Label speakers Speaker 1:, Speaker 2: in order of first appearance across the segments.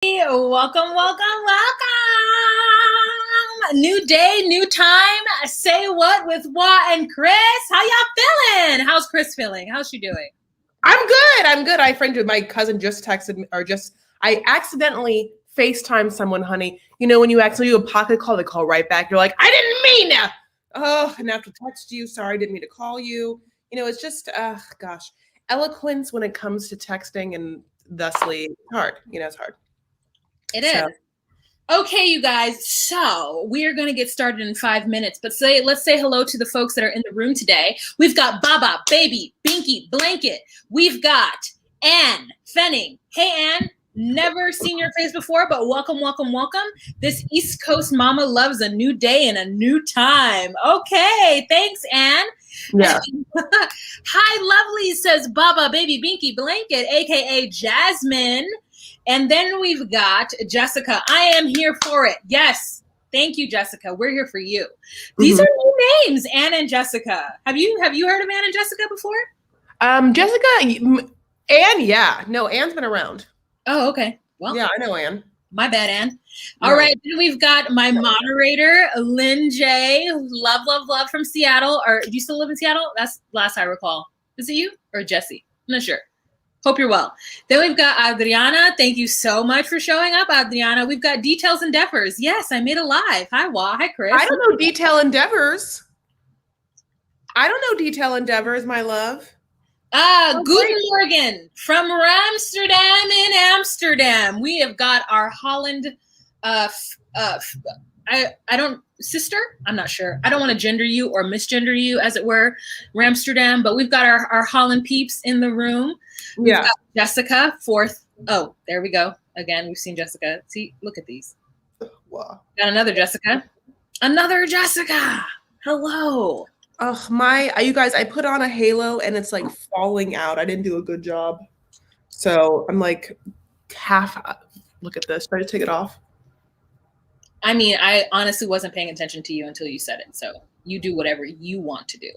Speaker 1: Welcome, welcome, welcome. New day, new time. Say what with Waht and Chris. How y'all feeling? How's Chris feeling? How's she doing?
Speaker 2: I'm good. I friended my cousin just texted me, I accidentally FaceTime someone, honey. You know, when you accidentally do a pocket call, they call right back. You're like, I didn't mean that. Oh, and I have to text you. Sorry, I didn't mean to call you. You know, it's just, gosh, eloquence when it comes to texting and thusly hard. You know, it's hard.
Speaker 1: It is. Okay, you guys. So we are going to get started in 5 minutes, but let's say hello to the folks that are in the room today. We've got Baba, Baby, Binky, Blanket. We've got Ann Fenning. Hey, Ann. Never seen your face before, but welcome, welcome, welcome. This East Coast mama loves a new day and a new time. Okay, thanks, Ann.
Speaker 2: Yeah.
Speaker 1: Hi, lovely, says Baba, Baby, Binky, Blanket, aka Jasmine. And then we've got Jessica. I am here for it. Yes. Thank you, Jessica. We're here for you. These are new names, Ann and Jessica. Have you heard of Ann and Jessica before?
Speaker 2: Jessica, Ann, yeah. No, Ann's been around.
Speaker 1: Oh, okay. Well,
Speaker 2: yeah, I know Ann.
Speaker 1: My bad, Ann. All right. Then we've got my moderator, Lynn J. Love, love, love from Seattle. Or do you still live in Seattle? That's last I recall. Is it you or Jesse? I'm not sure. Hope you're well. Then we've got Adriana. Thank you so much for showing up, Adriana. We've got Details Endeavors. Yes, I made a live. Hi, Waht. Hi, Chris.
Speaker 2: I don't know Detail Endeavors. My love.
Speaker 1: Guten Morgen from Amsterdam in Amsterdam. We have got our Holland, sister? I'm not sure. I don't want to gender you or misgender you, as it were, Ramsterdam, but we've got our Holland peeps in the room. We've got Jessica, fourth. Oh, there we go. Again, we've seen Jessica. See, look at these.
Speaker 2: Wow.
Speaker 1: Got another Jessica. Another Jessica. Hello.
Speaker 2: Oh, you guys, I put on a halo and it's like falling out. I didn't do a good job. So I'm like look at this. Try to take it off.
Speaker 1: I mean, I honestly wasn't paying attention to you until you said it. So you do whatever you want to do.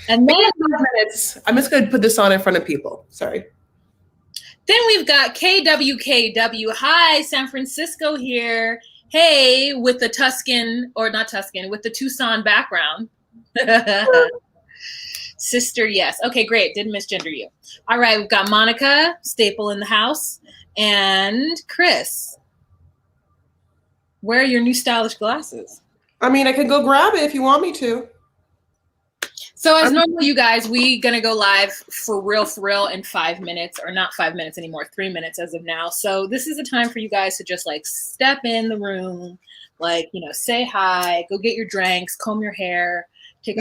Speaker 1: And then
Speaker 2: 5 minutes. I'm just going to put this on in front of people. Sorry.
Speaker 1: Then we've got KWKW. Hi, San Francisco here. Hey, with the with the Tucson background. Sister, yes. Okay, great. Didn't misgender you. All right, we've got Monica, staple in the house, and Chris. Where are your new stylish glasses?
Speaker 2: I mean, I can go grab it if you want me to.
Speaker 1: So as normal, you guys, we gonna go live for real in 5 minutes, or not 5 minutes anymore, 3 minutes as of now. So this is the time for you guys to just like step in the room, like, you know, say hi, go get your drinks, comb your hair, take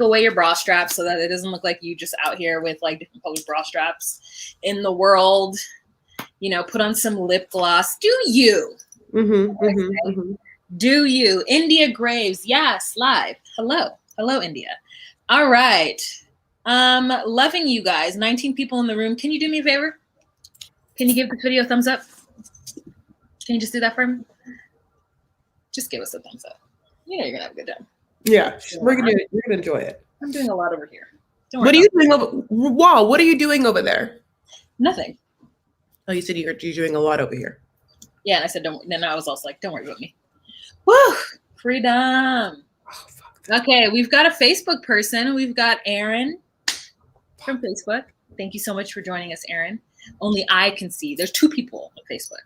Speaker 1: away your bra straps so that it doesn't look like you just out here with like different colored bra straps in the world. You know, put on some lip gloss. Do you? Do you? India Graves, yes, live. Hello, India. All right. Loving you guys. 19 people in the room. Can you do me a favor? Can you give this video a thumbs up? Can you just do that for me? Just give us a thumbs up. You know you're gonna have a good time.
Speaker 2: Yeah, you're gonna enjoy it.
Speaker 1: I'm doing a lot over here.
Speaker 2: What are you doing Wow, what are you doing over there?
Speaker 1: Nothing.
Speaker 2: Oh, you said you're doing a lot over here.
Speaker 1: Yeah, and I said don't. Then I was also like, don't worry about me. Woo! Freedom.
Speaker 2: Oh, fuck.
Speaker 1: Okay, we've got a Facebook person. We've got Aaron from Facebook. Thank you so much for joining us, Aaron. Only I can see. There's 2 people on Facebook.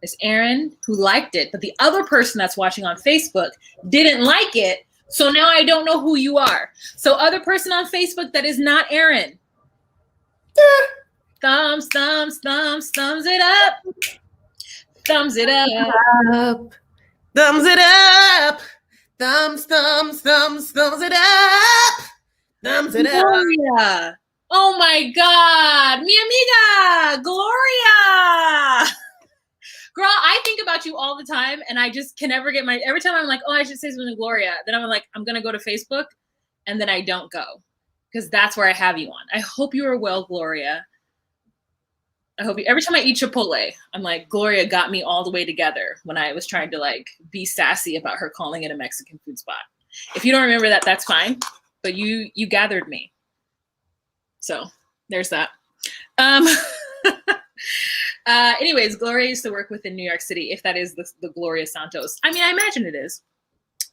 Speaker 1: There's Aaron, who liked it, but the other person that's watching on Facebook didn't like it, so now I don't know who you are. So other person on Facebook that is not Aaron. Thumbs it up. Thumbs it up.
Speaker 2: Thumbs it up. Thumbs it up. Thumbs it up.
Speaker 1: Gloria. Oh my God. Mi amiga, Gloria. Girl, I think about you all the time and I just can never get every time I'm like, oh, I should say something to Gloria. Then I'm like, I'm going to go to Facebook and then I don't go because that's where I have you on. I hope you are well, Gloria. I hope every time I eat Chipotle, I'm like, Gloria got me all the way together when I was trying to like be sassy about her calling it a Mexican food spot. If you don't remember that, that's fine. But you gathered me. So there's that. Anyways, Gloria used to work within New York City, if that is the Gloria Santos. I mean, I imagine it is.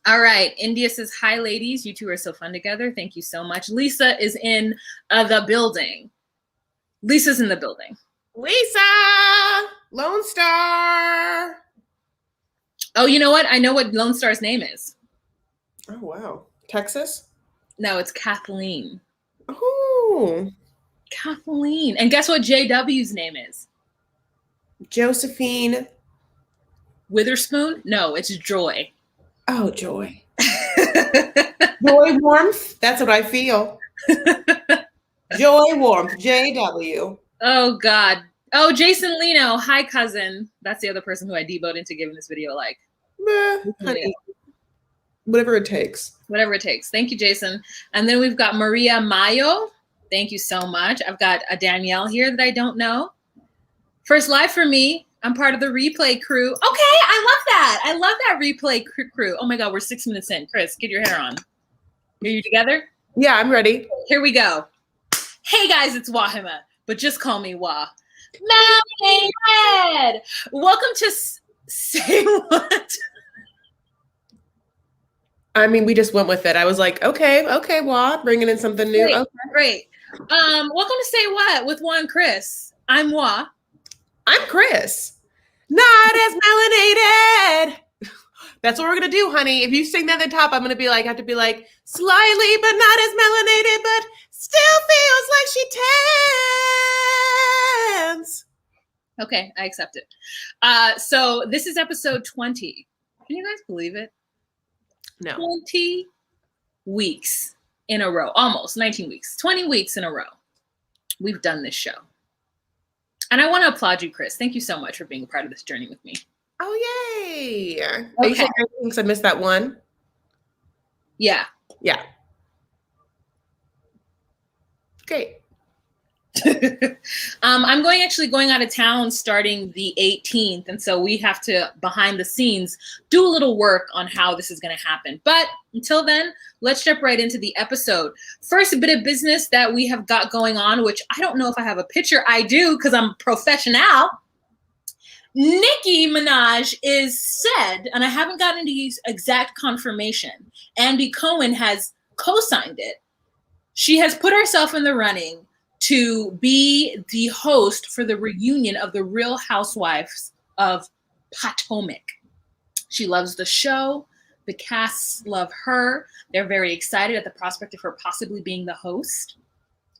Speaker 1: All right. India says, hi, ladies. You two are so fun together. Thank you so much. Lisa is in the building. Lisa's in the building.
Speaker 2: Lisa! Lone Star!
Speaker 1: Oh, you know what? I know what Lone Star's name is.
Speaker 2: Oh, wow. Texas?
Speaker 1: No, it's Kathleen.
Speaker 2: Oh.
Speaker 1: Kathleen. And guess what JW's name is?
Speaker 2: Josephine.
Speaker 1: Witherspoon? No, it's Joy.
Speaker 2: Oh, Joy. Joy warmth. That's what I feel. Joy warmth. JW.
Speaker 1: Oh, God. Oh, Jason Lino. Hi, cousin. That's the other person who I deboed into giving this video a like.
Speaker 2: Honey. Whatever it takes.
Speaker 1: Whatever it takes. Thank you, Jason. And then we've got Maria Mayo. Thank you so much. I've got a Danielle here that I don't know. First live for me. I'm part of the replay crew. Okay, I love that. I love that replay crew. Oh my God, we're 6 minutes in. Chris, get your hair on. Are you together?
Speaker 2: Yeah, I'm ready.
Speaker 1: Here we go. Hey guys, it's Wahima, but just call me Wah. Melanie Red. Welcome to Say What?
Speaker 2: I mean, we just went with it. I was like, okay, Wah, bringing in something new.
Speaker 1: Great,
Speaker 2: okay.
Speaker 1: great. Welcome to Say What with Wah and Chris. I'm Wah.
Speaker 2: I'm Chris. Not as melanated. That's what we're gonna do, honey. If you sing that at the top, I'm gonna have to be like, slightly, but not as melanated, but still feels like she tans.
Speaker 1: Okay, I accept it. So this is episode 20. Can you guys believe it?
Speaker 2: No.
Speaker 1: 20 weeks in a row, almost 19 weeks, 20 weeks in a row. We've done this show. And I want to applaud you, Chris. Thank you so much for being a part of this journey with me.
Speaker 2: Oh, yay.
Speaker 1: Okay.
Speaker 2: Are you saying because I missed that one?
Speaker 1: Yeah.
Speaker 2: Yeah. Great.
Speaker 1: I'm going out of town starting the 18th. And so we have to, behind the scenes, do a little work on how this is going to happen. But until then, let's jump right into the episode. First, a bit of business that we have got going on, which I don't know if I have a picture. I do, because I'm professional. Nicki Minaj is said, and I haven't gotten the exact confirmation, Andy Cohen has co-signed it. She has put herself in the running to be the host for the reunion of the Real Housewives of Potomac. She loves the show. The casts love her. They're very excited at the prospect of her possibly being the host,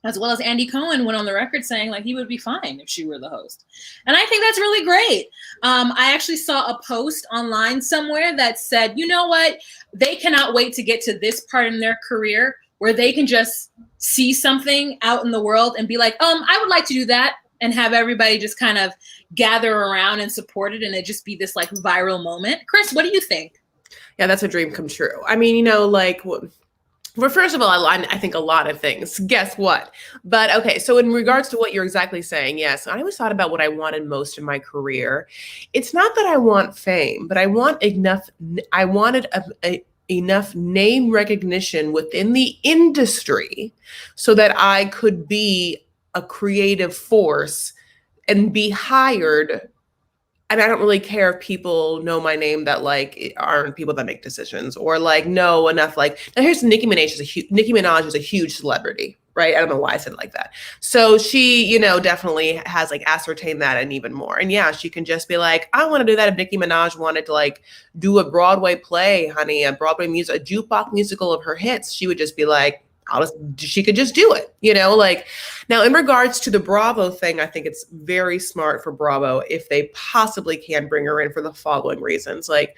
Speaker 1: as well as Andy Cohen went on the record saying like he would be fine if she were the host. And I think that's really great. I actually saw a post online somewhere that said, you know what? They cannot wait to get to this part in their career where they can just see something out in the world and be like, I would like to do that, and have everybody just kind of gather around and support it, and it just be this like viral moment. Chris, what do you think?
Speaker 2: Yeah, that's a dream come true. I mean, you know, like, well, first of all, I think a lot of things. Guess what? But okay, so in regards to what you're exactly saying, yes, I always thought about what I wanted most in my career. It's not that I want fame, but I want enough. I wanted enough name recognition within the industry so that I could be a creative force and be hired. And I don't really care if people know my name that like aren't people that make decisions, or like know enough. Like, now here's Nicki Minaj is a huge celebrity, right? I don't know why I said it like that. So she, you know, definitely has like ascertained that and even more. And yeah, she can just be like, I want to do that. If Nicki Minaj wanted to like do a Broadway play, honey, a Broadway music, a jukebox musical of her hits, she would just be like, she could just do it, you know, like. Now in regards to the Bravo thing, I think it's very smart for Bravo if they possibly can bring her in for the following reasons. Like,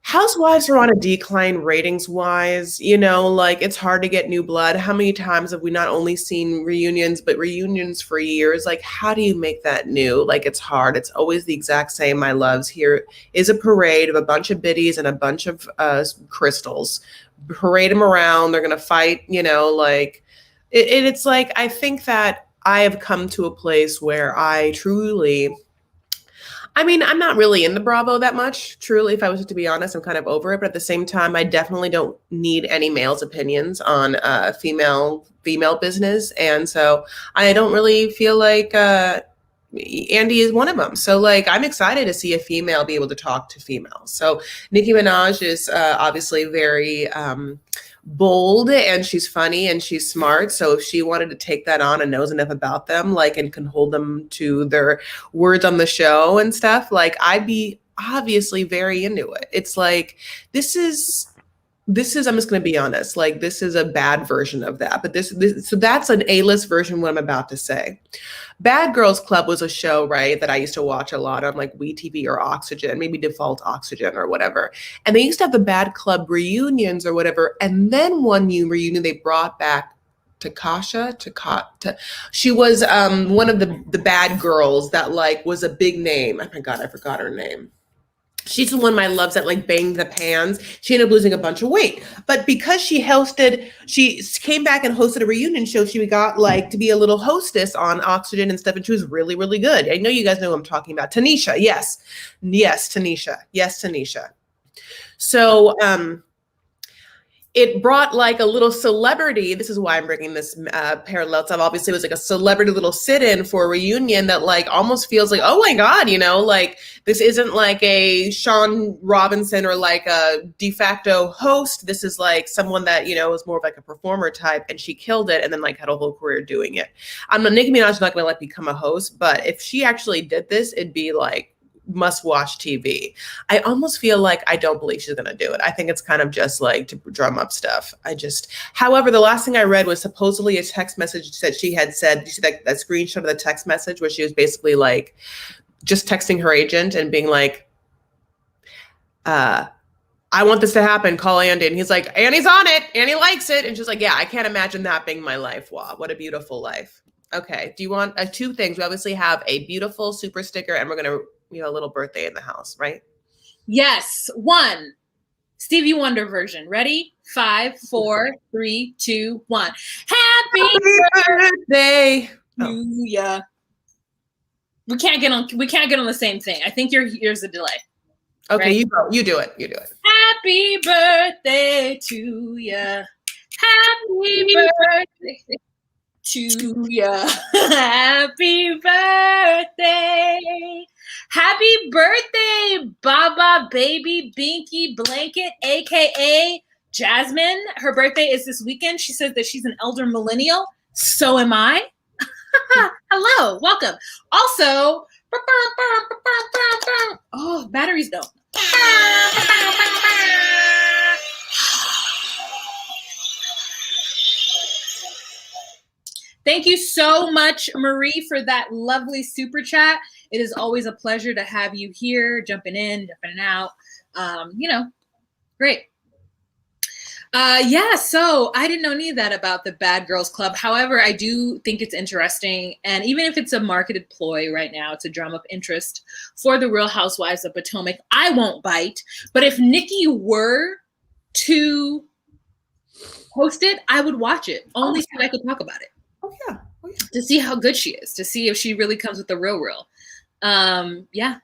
Speaker 2: Housewives are on a decline ratings wise, you know, like it's hard to get new blood. How many times have we not only seen reunions, but reunions for years? Like, how do you make that new? Like, it's hard. It's always the exact same, my loves. Here is a parade of a bunch of biddies and a bunch of crystals. Parade them around. They're going to fight, you know, like it's like, I think that I have come to a place where I truly, I mean, I'm not really in the Bravo that much. Truly, if I was to be honest, I'm kind of over it. But at the same time, I definitely don't need any male's opinions on female business. And so I don't really feel like, Andy is one of them. So like, I'm excited to see a female be able to talk to females. So Nicki Minaj is obviously very bold, and she's funny and she's smart. So if she wanted to take that on and knows enough about them, like, and can hold them to their words on the show and stuff, like, I'd be obviously very into it. It's like, this is, I'm just going to be honest, like, this is a bad version of that, but this so that's an A-list version of what I'm about to say. Bad Girls Club was a show, right, that I used to watch a lot on like WeTV or Oxygen, maybe Default Oxygen or whatever. And they used to have the Bad Club reunions or whatever. And then one new reunion, they brought back Takasha. She was one of the bad girls that like was a big name. Oh my God, I forgot her name. She's the one my loves that like banged the pans. She ended up losing a bunch of weight. But because she came back and hosted a reunion show, she got like to be a little hostess on Oxygen and stuff. And she was really, really good. I know you guys know who I'm talking about. Tanisha. Yes, Tanisha. So, it brought like a little celebrity. This is why I'm bringing this parallel stuff. Obviously, it was like a celebrity little sit-in for a reunion that like almost feels like, oh my God, you know, like this isn't like a Sean Robinson or like a de facto host. This is like someone that, you know, is more of like a performer type, and she killed it and then like had a whole career doing it. Nicki Minaj is not going to like become a host, but if she actually did this, it'd be like must watch TV. I almost feel like I don't believe she's going to do it. I think it's kind of just like to drum up stuff. However, the last thing I read was supposedly a text message that she had said, you see that screenshot of the text message where she was basically like just texting her agent and being like, I want this to happen, call Andy. And he's like, Andy's on it. Andy likes it. And she's like, yeah, I can't imagine that being my life. Wow, what a beautiful life. Okay. Do you want two things? We obviously have a beautiful super sticker, and we're going to, you know, a little birthday in the house, right?
Speaker 1: Yes. One, Stevie Wonder version. Ready? 5, 4, 3, 2, 1. Happy
Speaker 2: birthday
Speaker 1: to ya. We can't get on the same thing. I think here's the delay.
Speaker 2: Okay,
Speaker 1: right?
Speaker 2: You do it.
Speaker 1: Happy birthday to ya. Happy birthday to ya. Happy birthday. Happy birthday, Baba Baby Binky Blanket, aka Jasmine. Her birthday is this weekend. She says that she's an elder millennial. So am I. Hello, welcome. Also, oh, batteries don't. Thank you so much, Marie, for that lovely super chat. It is always a pleasure to have you here, jumping in, jumping out. You know, great. Yeah, so I didn't know any of that about the Bad Girls Club. However, I do think it's interesting. And even if it's a marketed ploy right now to drum up interest for the Real Housewives of Potomac, I won't bite. But if Nicki were to host it, I would watch it, only so I could talk about it.
Speaker 2: Oh yeah.
Speaker 1: To see how good she is, to see if she really comes with the real. Yeah.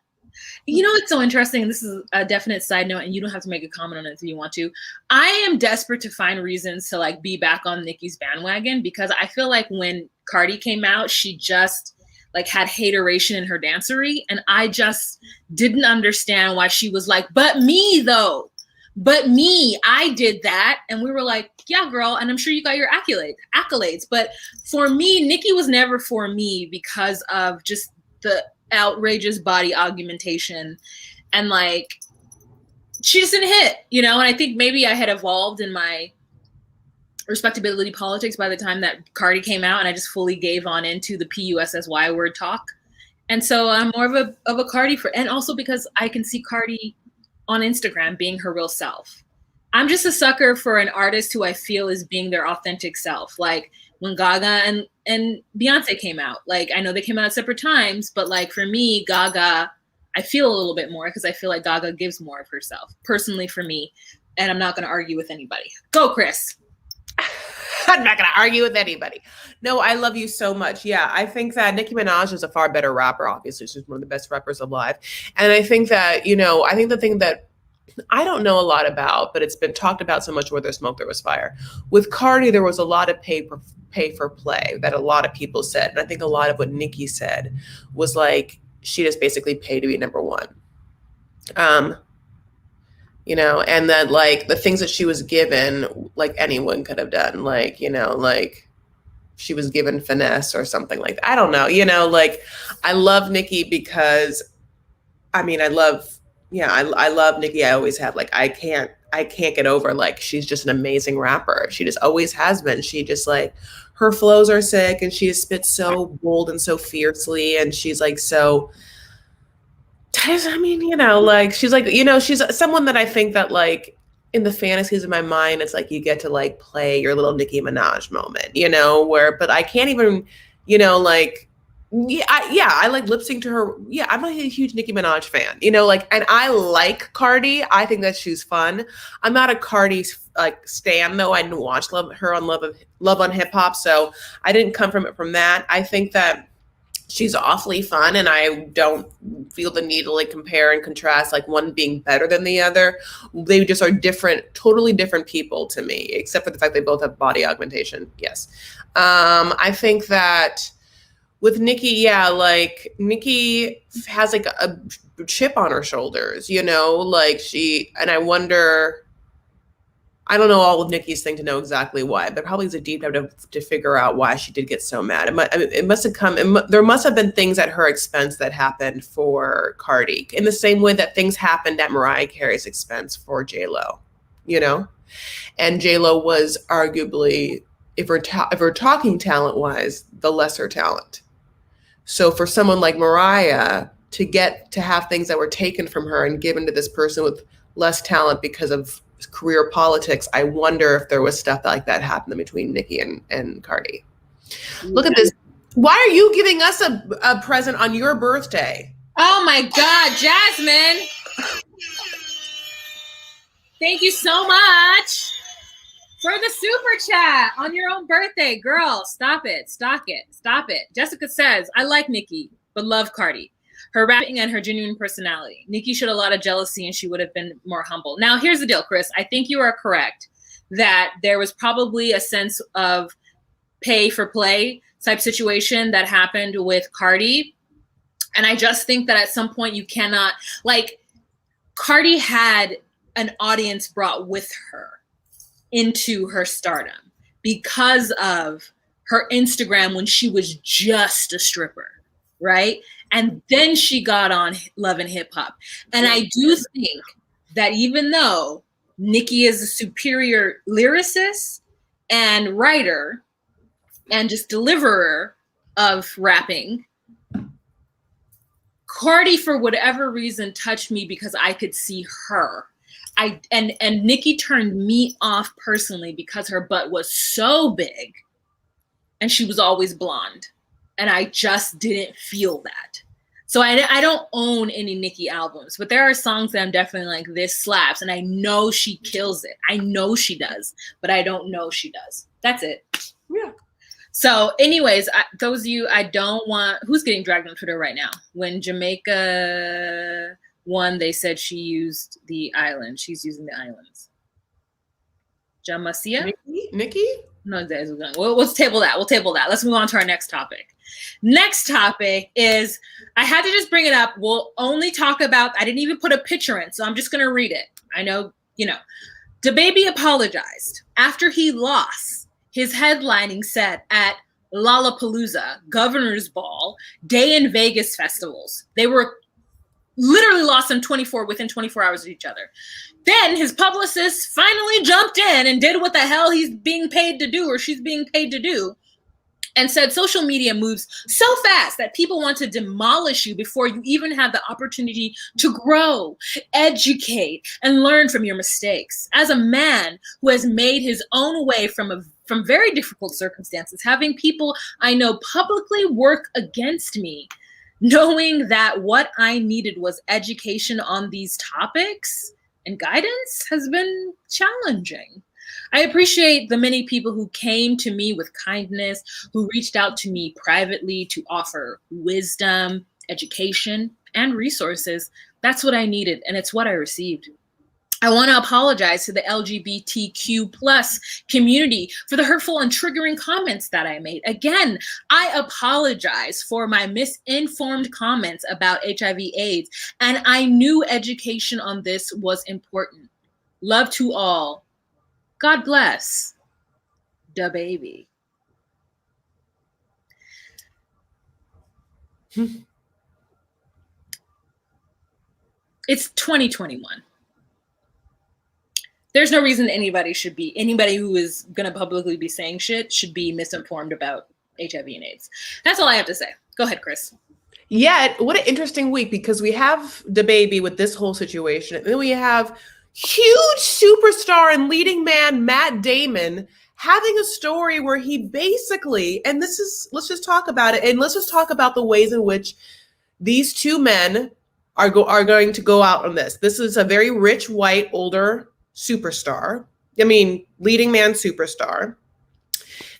Speaker 1: You know what's so interesting, and this is a definite side note, and you don't have to make a comment on it if you want to. I am desperate to find reasons to like be back on Nicki's bandwagon, because I feel like when Cardi came out, she just like had hateration in her dancery, and I just didn't understand why she was like, but me though. But me, I did that. And we were like, yeah, girl. And I'm sure you got your accolades. But for me, Nicki was never for me because of just the outrageous body augmentation. And like, she just didn't hit, you know? And I think maybe I had evolved in my respectability politics by the time that Cardi came out, and I just fully gave on into the PUSSY word talk. And so I'm more of a Cardi and also because I can see Cardi on Instagram being her real self. I'm just a sucker for an artist who I feel is being their authentic self. Like when Gaga and Beyonce came out, like I know they came out at separate times, but like for me, Gaga, I feel a little bit more because I feel like Gaga gives more of herself personally for me. And I'm not going to argue with anybody. Go, Chris.
Speaker 2: I'm not going to argue with anybody. No, I love you so much. Yeah, I think that Nicki Minaj is a far better rapper. Obviously, she's one of the best rappers alive. And I think that, you know, I think the thing that I don't know a lot about, but it's been talked about so much. Where there's smoke, there was fire. With Cardi, there was a lot of pay for play that a lot of people said, and I think a lot of what Nicki said was like she just basically paid to be number one. You know, and that like the things that she was given, like anyone could have done, like, you know, like she was given finesse or something like that. I don't know, you know, like I love Nicki because I mean, I love, yeah, I love Nicki. I always have. Like, I can't get over, like, she's just an amazing rapper. She just always has been. She just, like, her flows are sick and she spits so bold and so fiercely. And she's, like, so, I mean, you know, like, she's, like, you know, she's someone that I think that, like, in the fantasies of my mind, it's like you get to, like, play your little Nicki Minaj moment, you know, but I can't even, you know, like, I like lip sync to her. Yeah, I'm a huge Nicki Minaj fan. You know, like, and I like Cardi. I think that she's fun. I'm not a Cardi like stan though. I didn't watch her on Love on Hip Hop, so I didn't come from that. I think that she's awfully fun, and I don't feel the need to like compare and contrast like one being better than the other. They just are different, totally different people to me, except for the fact they both have body augmentation. Yes, I think that. With Nicki, yeah, like Nicki has like a chip on her shoulders, you know, like and I wonder, I don't know all of Nicki's thing to know exactly why, but probably it's a deep dive to figure out why she did get so mad. It must have there must have been things at her expense that happened for Cardi in the same way that things happened at Mariah Carey's expense for J-Lo, you know, and J-Lo was arguably, if we're talking talent wise, the lesser talent. So for someone like Mariah to get to have things that were taken from her and given to this person with less talent because of career politics, I wonder if there was stuff like that happening between Nicki and Cardi. Look at this. Why are you giving us a present on your birthday?
Speaker 1: Oh my God, Jasmine. Thank you so much for the super chat on your own birthday. Girl, stop it. Stop it. Stop it. Jessica says, I like Nicki, but love Cardi. Her rapping and her genuine personality. Nicki showed a lot of jealousy and she would have been more humble. Now, here's the deal, Chris. I think you are correct that there was probably a sense of pay for play type situation that happened with Cardi. And I just think that at some point you cannot, like, Cardi had an audience brought with her into her stardom because of her Instagram when she was just a stripper, right? And then she got on Love and Hip Hop. And I do think that even though Nicki is a superior lyricist and writer and just deliverer of rapping, Cardi, for whatever reason, touched me because I could see her. And Nicki turned me off personally because her butt was so big and she was always blonde. And I just didn't feel that. So I don't own any Nicki albums, but there are songs that I'm definitely like, this slaps. And I know she kills it. I know she does, but I don't know she does. That's it.
Speaker 2: Yeah.
Speaker 1: So anyways, those of you I don't want, who's getting dragged on Twitter right now? When Jamaica won, they said she used the island. She's using the islands. Jamasia?
Speaker 2: Nicki?
Speaker 1: No, let's table that. We'll table that. Let's move on to our next topic. Next topic is, I had to just bring it up. We'll only talk about, I didn't even put a picture in, so I'm just going to read it. I know, DaBaby apologized after he lost his headlining set at Lollapalooza, Governor's Ball, Day in Vegas festivals. They were literally lost in within 24 hours of each other. Then his publicist finally jumped in and did what the hell he's being paid to do, or she's being paid to do, and said social media moves so fast that people want to demolish you before you even have the opportunity to grow, educate, and learn from your mistakes. As a man who has made his own way from very difficult circumstances, having people I know publicly work against me, knowing that what I needed was education on these topics and guidance has been challenging. I appreciate the many people who came to me with kindness, who reached out to me privately to offer wisdom, education, and resources. That's what I needed, and it's what I received. I want to apologize to the LGBTQ plus community for the hurtful and triggering comments that I made. Again, I apologize for my misinformed comments about HIV/AIDS, and I knew education on this was important. Love to all. God bless. DaBaby. It's 2021. There's no reason anybody who is going to publicly be saying shit should be misinformed about HIV and AIDS. That's all I have to say. Go ahead, Chris.
Speaker 2: Yeah, what an interesting week, because we have DaBaby with this whole situation. And then we have huge superstar and leading man Matt Damon having a story where he basically, and let's just talk about it, and let's just talk about the ways in which these two men are going to go out on this. This is a very rich, white, older superstar. I mean, leading man superstar.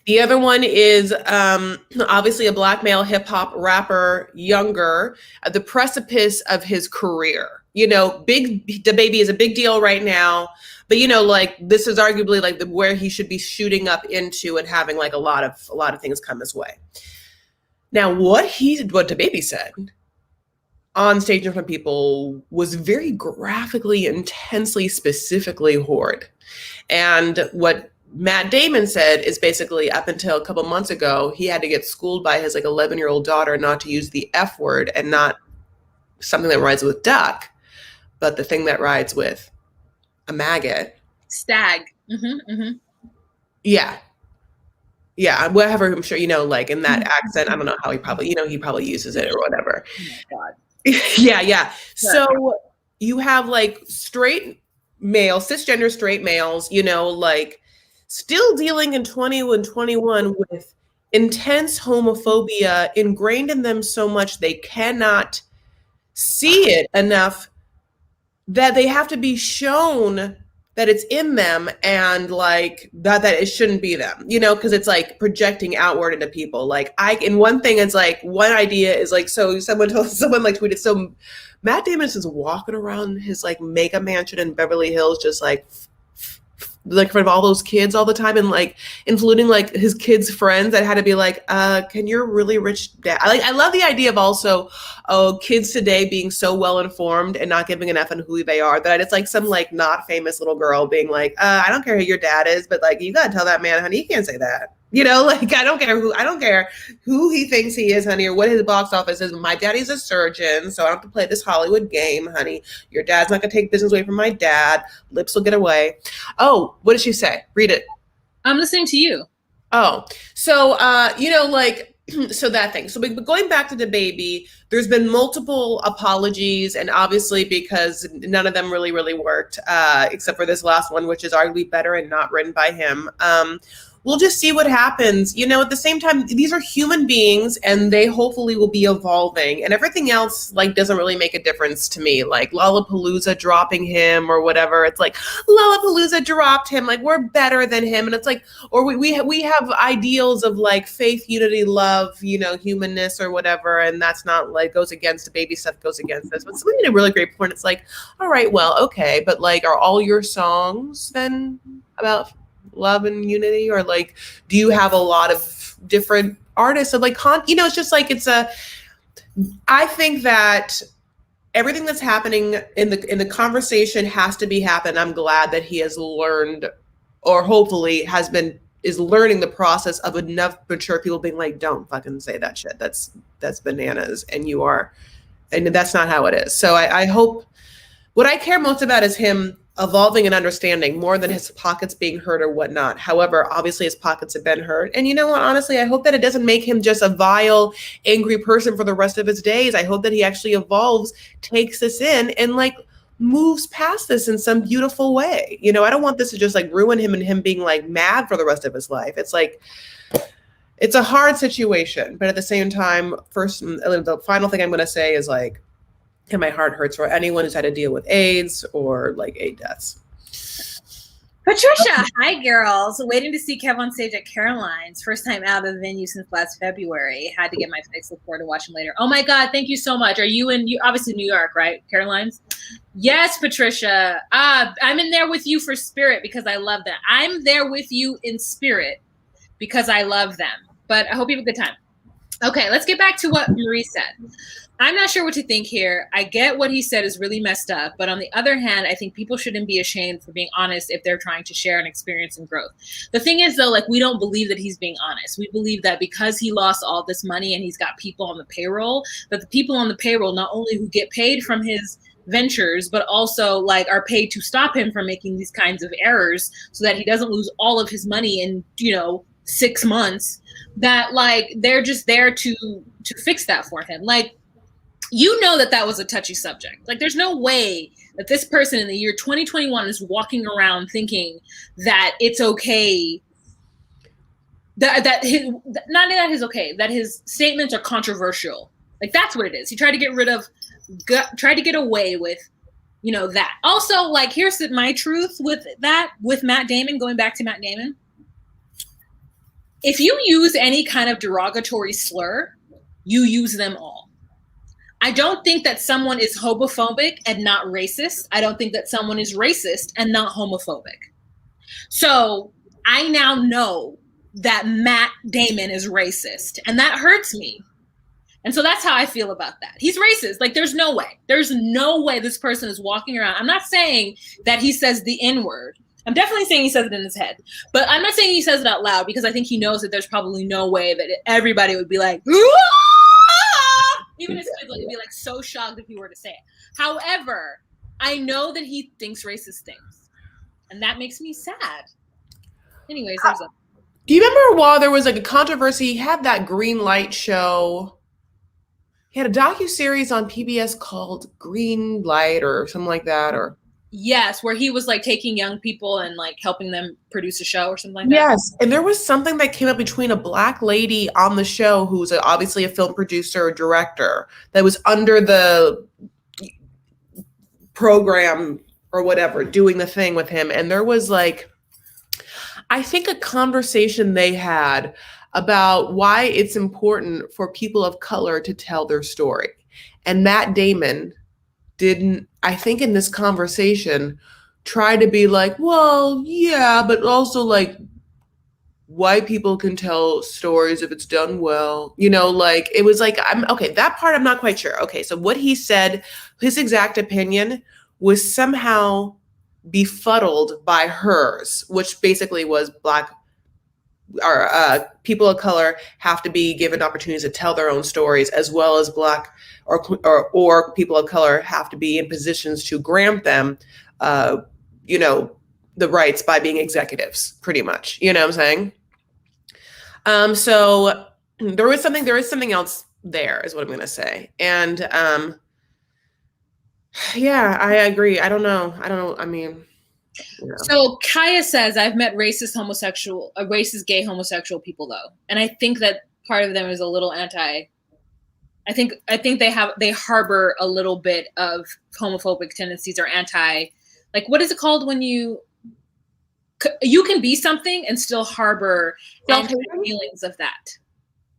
Speaker 2: The other one is obviously a black male hip hop rapper, younger, at the precipice of his career. You know, DaBaby is a big deal right now, but you know, like this is arguably like where he should be shooting up into and having like a lot of things come his way. Now, what DaBaby said on stage in front of people was very graphically, intensely, specifically horrid. And what Matt Damon said is basically up until a couple months ago, he had to get schooled by his like 11-year-old daughter not to use the F word, and not something that rhymes with duck, but the thing that rides with a maggot.
Speaker 1: Stag.
Speaker 2: Yeah. Yeah, whatever, I'm sure, you know, like in that accent, I don't know how he probably uses it or whatever.
Speaker 1: Oh my God.
Speaker 2: Yeah. So you have like straight male, cisgender straight males, you know, like still dealing in 2021 with intense homophobia ingrained in them so much they cannot see it enough that they have to be shown that it's in them, and like that it shouldn't be them, you know, because it's like projecting outward into people. Like one thing is like, one idea is like, so someone like tweeted, so Matt Damon is just walking around his like mega mansion in Beverly Hills, just like in front of all those kids all the time, and like including like his kids' friends that had to be like, can your really rich dad, I love the idea of also, kids today being so well informed and not giving an F on who they are, that it's like some like not famous little girl being like, I don't care who your dad is, but like you gotta tell that man, honey, you can't say that. You know, like I don't care who he thinks he is, honey, or what his box office is. My daddy's a surgeon, so I don't have to play this Hollywood game, honey. Your dad's not gonna take business away from my dad. Lips will get away. Oh, what did she say? Read it.
Speaker 1: I'm listening to you.
Speaker 2: Oh, so you know, like so that thing. So going back to DaBaby, there's been multiple apologies, and obviously because none of them really worked, except for this last one, which is arguably better and not written by him. We'll just see what happens. You know, at the same time, these are human beings, and they hopefully will be evolving, and everything else like doesn't really make a difference to me. Like Lollapalooza dropping him or whatever. It's like Lollapalooza dropped him. Like we're better than him. And it's like, or we have ideals of like faith, unity, love, you know, humanness or whatever. And that's not like goes against the baby stuff, goes against this. But somebody made a really great point. It's like, all right, well, okay. But like, are all your songs then about love and unity, or like do you have a lot of different artists and like you know, it's just like I think that everything that's happening in the conversation has to be happening. I'm glad that he has learned, or hopefully is learning the process of enough mature people being like, don't fucking say that shit, that's bananas, and that's not how it is. So I hope, what I care most about is him evolving and understanding more than his pockets being hurt or whatnot. However, obviously his pockets have been hurt. And you know what, honestly, I hope that it doesn't make him just a vile, angry person for the rest of his days. I hope that he actually evolves, takes this in, and like moves past this in some beautiful way. You know, I don't want this to just like ruin him and him being like mad for the rest of his life. It's like, it's a hard situation, but at the same time, the final thing I'm going to say is like, and my heart hurts for anyone who's had to deal with AIDS or like AIDS deaths.
Speaker 1: Patricia, hi girls. Waiting to see Kev on stage at Caroline's. First time out of the venue since last February. Had to get my fix. Look forward to watching later. Oh my God, thank you so much. Are you obviously New York, right? Caroline's? Yes, Patricia. I'm in there with you for spirit because I love them. I'm there with you in spirit because I love them. But I hope you have a good time. Okay, let's get back to what Marie said. I'm not sure what to think here. I get what he said is really messed up, but on the other hand, I think people shouldn't be ashamed for being honest if they're trying to share an experience and growth. The thing is, though, like, we don't believe that he's being honest. We believe that because he lost all this money and he's got people on the payroll, that the people on the payroll, not only who get paid from his ventures, but also like are paid to stop him from making these kinds of errors so that he doesn't lose all of his money in, 6 months, that like they're just there to fix that for him. Like, that was a touchy subject. Like, there's no way that this person in the year 2021 is walking around thinking that it's okay, that his statements are controversial. Like, that's what it is. He tried to get away with, that. Also, like, here's my truth with Matt Damon, going back to Matt Damon. If you use any kind of derogatory slur, you use them all. I don't think that someone is homophobic and not racist. I don't think that someone is racist and not homophobic. So I now know that Matt Damon is racist, and that hurts me. And so that's how I feel about that. He's racist. Like, there's no way. There's no way this person is walking around. I'm not saying that he says the N-word. I'm definitely saying he says it in his head. But I'm not saying he says it out loud because I think he knows that there's probably no way that everybody would be like, even his kids would be like so shocked if he were to say it. However, I know that he thinks racist things. And that makes me sad. Anyways, there's a...
Speaker 2: Do you remember while there was like a controversy, he had that Green Light show? He had a docuseries on PBS called Green Light or something like that, or...
Speaker 1: Yes, where he was like taking young people and like helping them produce a show or something like that.
Speaker 2: Yes, and there was something that came up between a Black lady on the show who's obviously a film producer or director that was under the program or whatever, doing the thing with him. And there was like, I think, a conversation they had about why it's important for people of color to tell their story. And Matt Damon didn't, I think in this conversation, try to be like, well, yeah, but also like white people can tell stories if it's done well. Like, it was like, that part I'm not quite sure. Okay, so what he said, his exact opinion was somehow befuddled by hers, which basically was Black or people of color have to be given opportunities to tell their own stories, as well as Black or people of color have to be in positions to grant them, the rights by being executives, pretty much. You know what I'm saying? So there is something else there, is what I'm going to say. And yeah, I agree. I don't know. I mean, yeah. So
Speaker 1: Kaya says, I've met racist gay homosexual people though. And I think that part of them is a little I think they harbor a little bit of homophobic tendencies or like, what is it called when you can be something and still harbor feelings of that?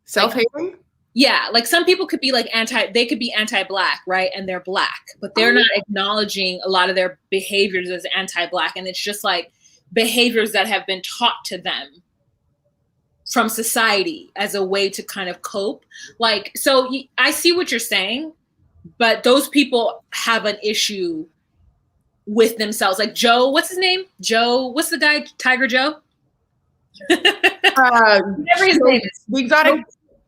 Speaker 2: Self-hating?
Speaker 1: Yeah, like some people could be like they could be anti-Black, right? And they're Black, but they're not acknowledging a lot of their behaviors as anti-Black. And it's just like behaviors that have been taught to them from society as a way to kind of cope. Like, so I see what you're saying, but those people have an issue with themselves. Like Joe, what's his name? Joe, what's the guy? Tiger Joe? Whatever his name is.
Speaker 2: The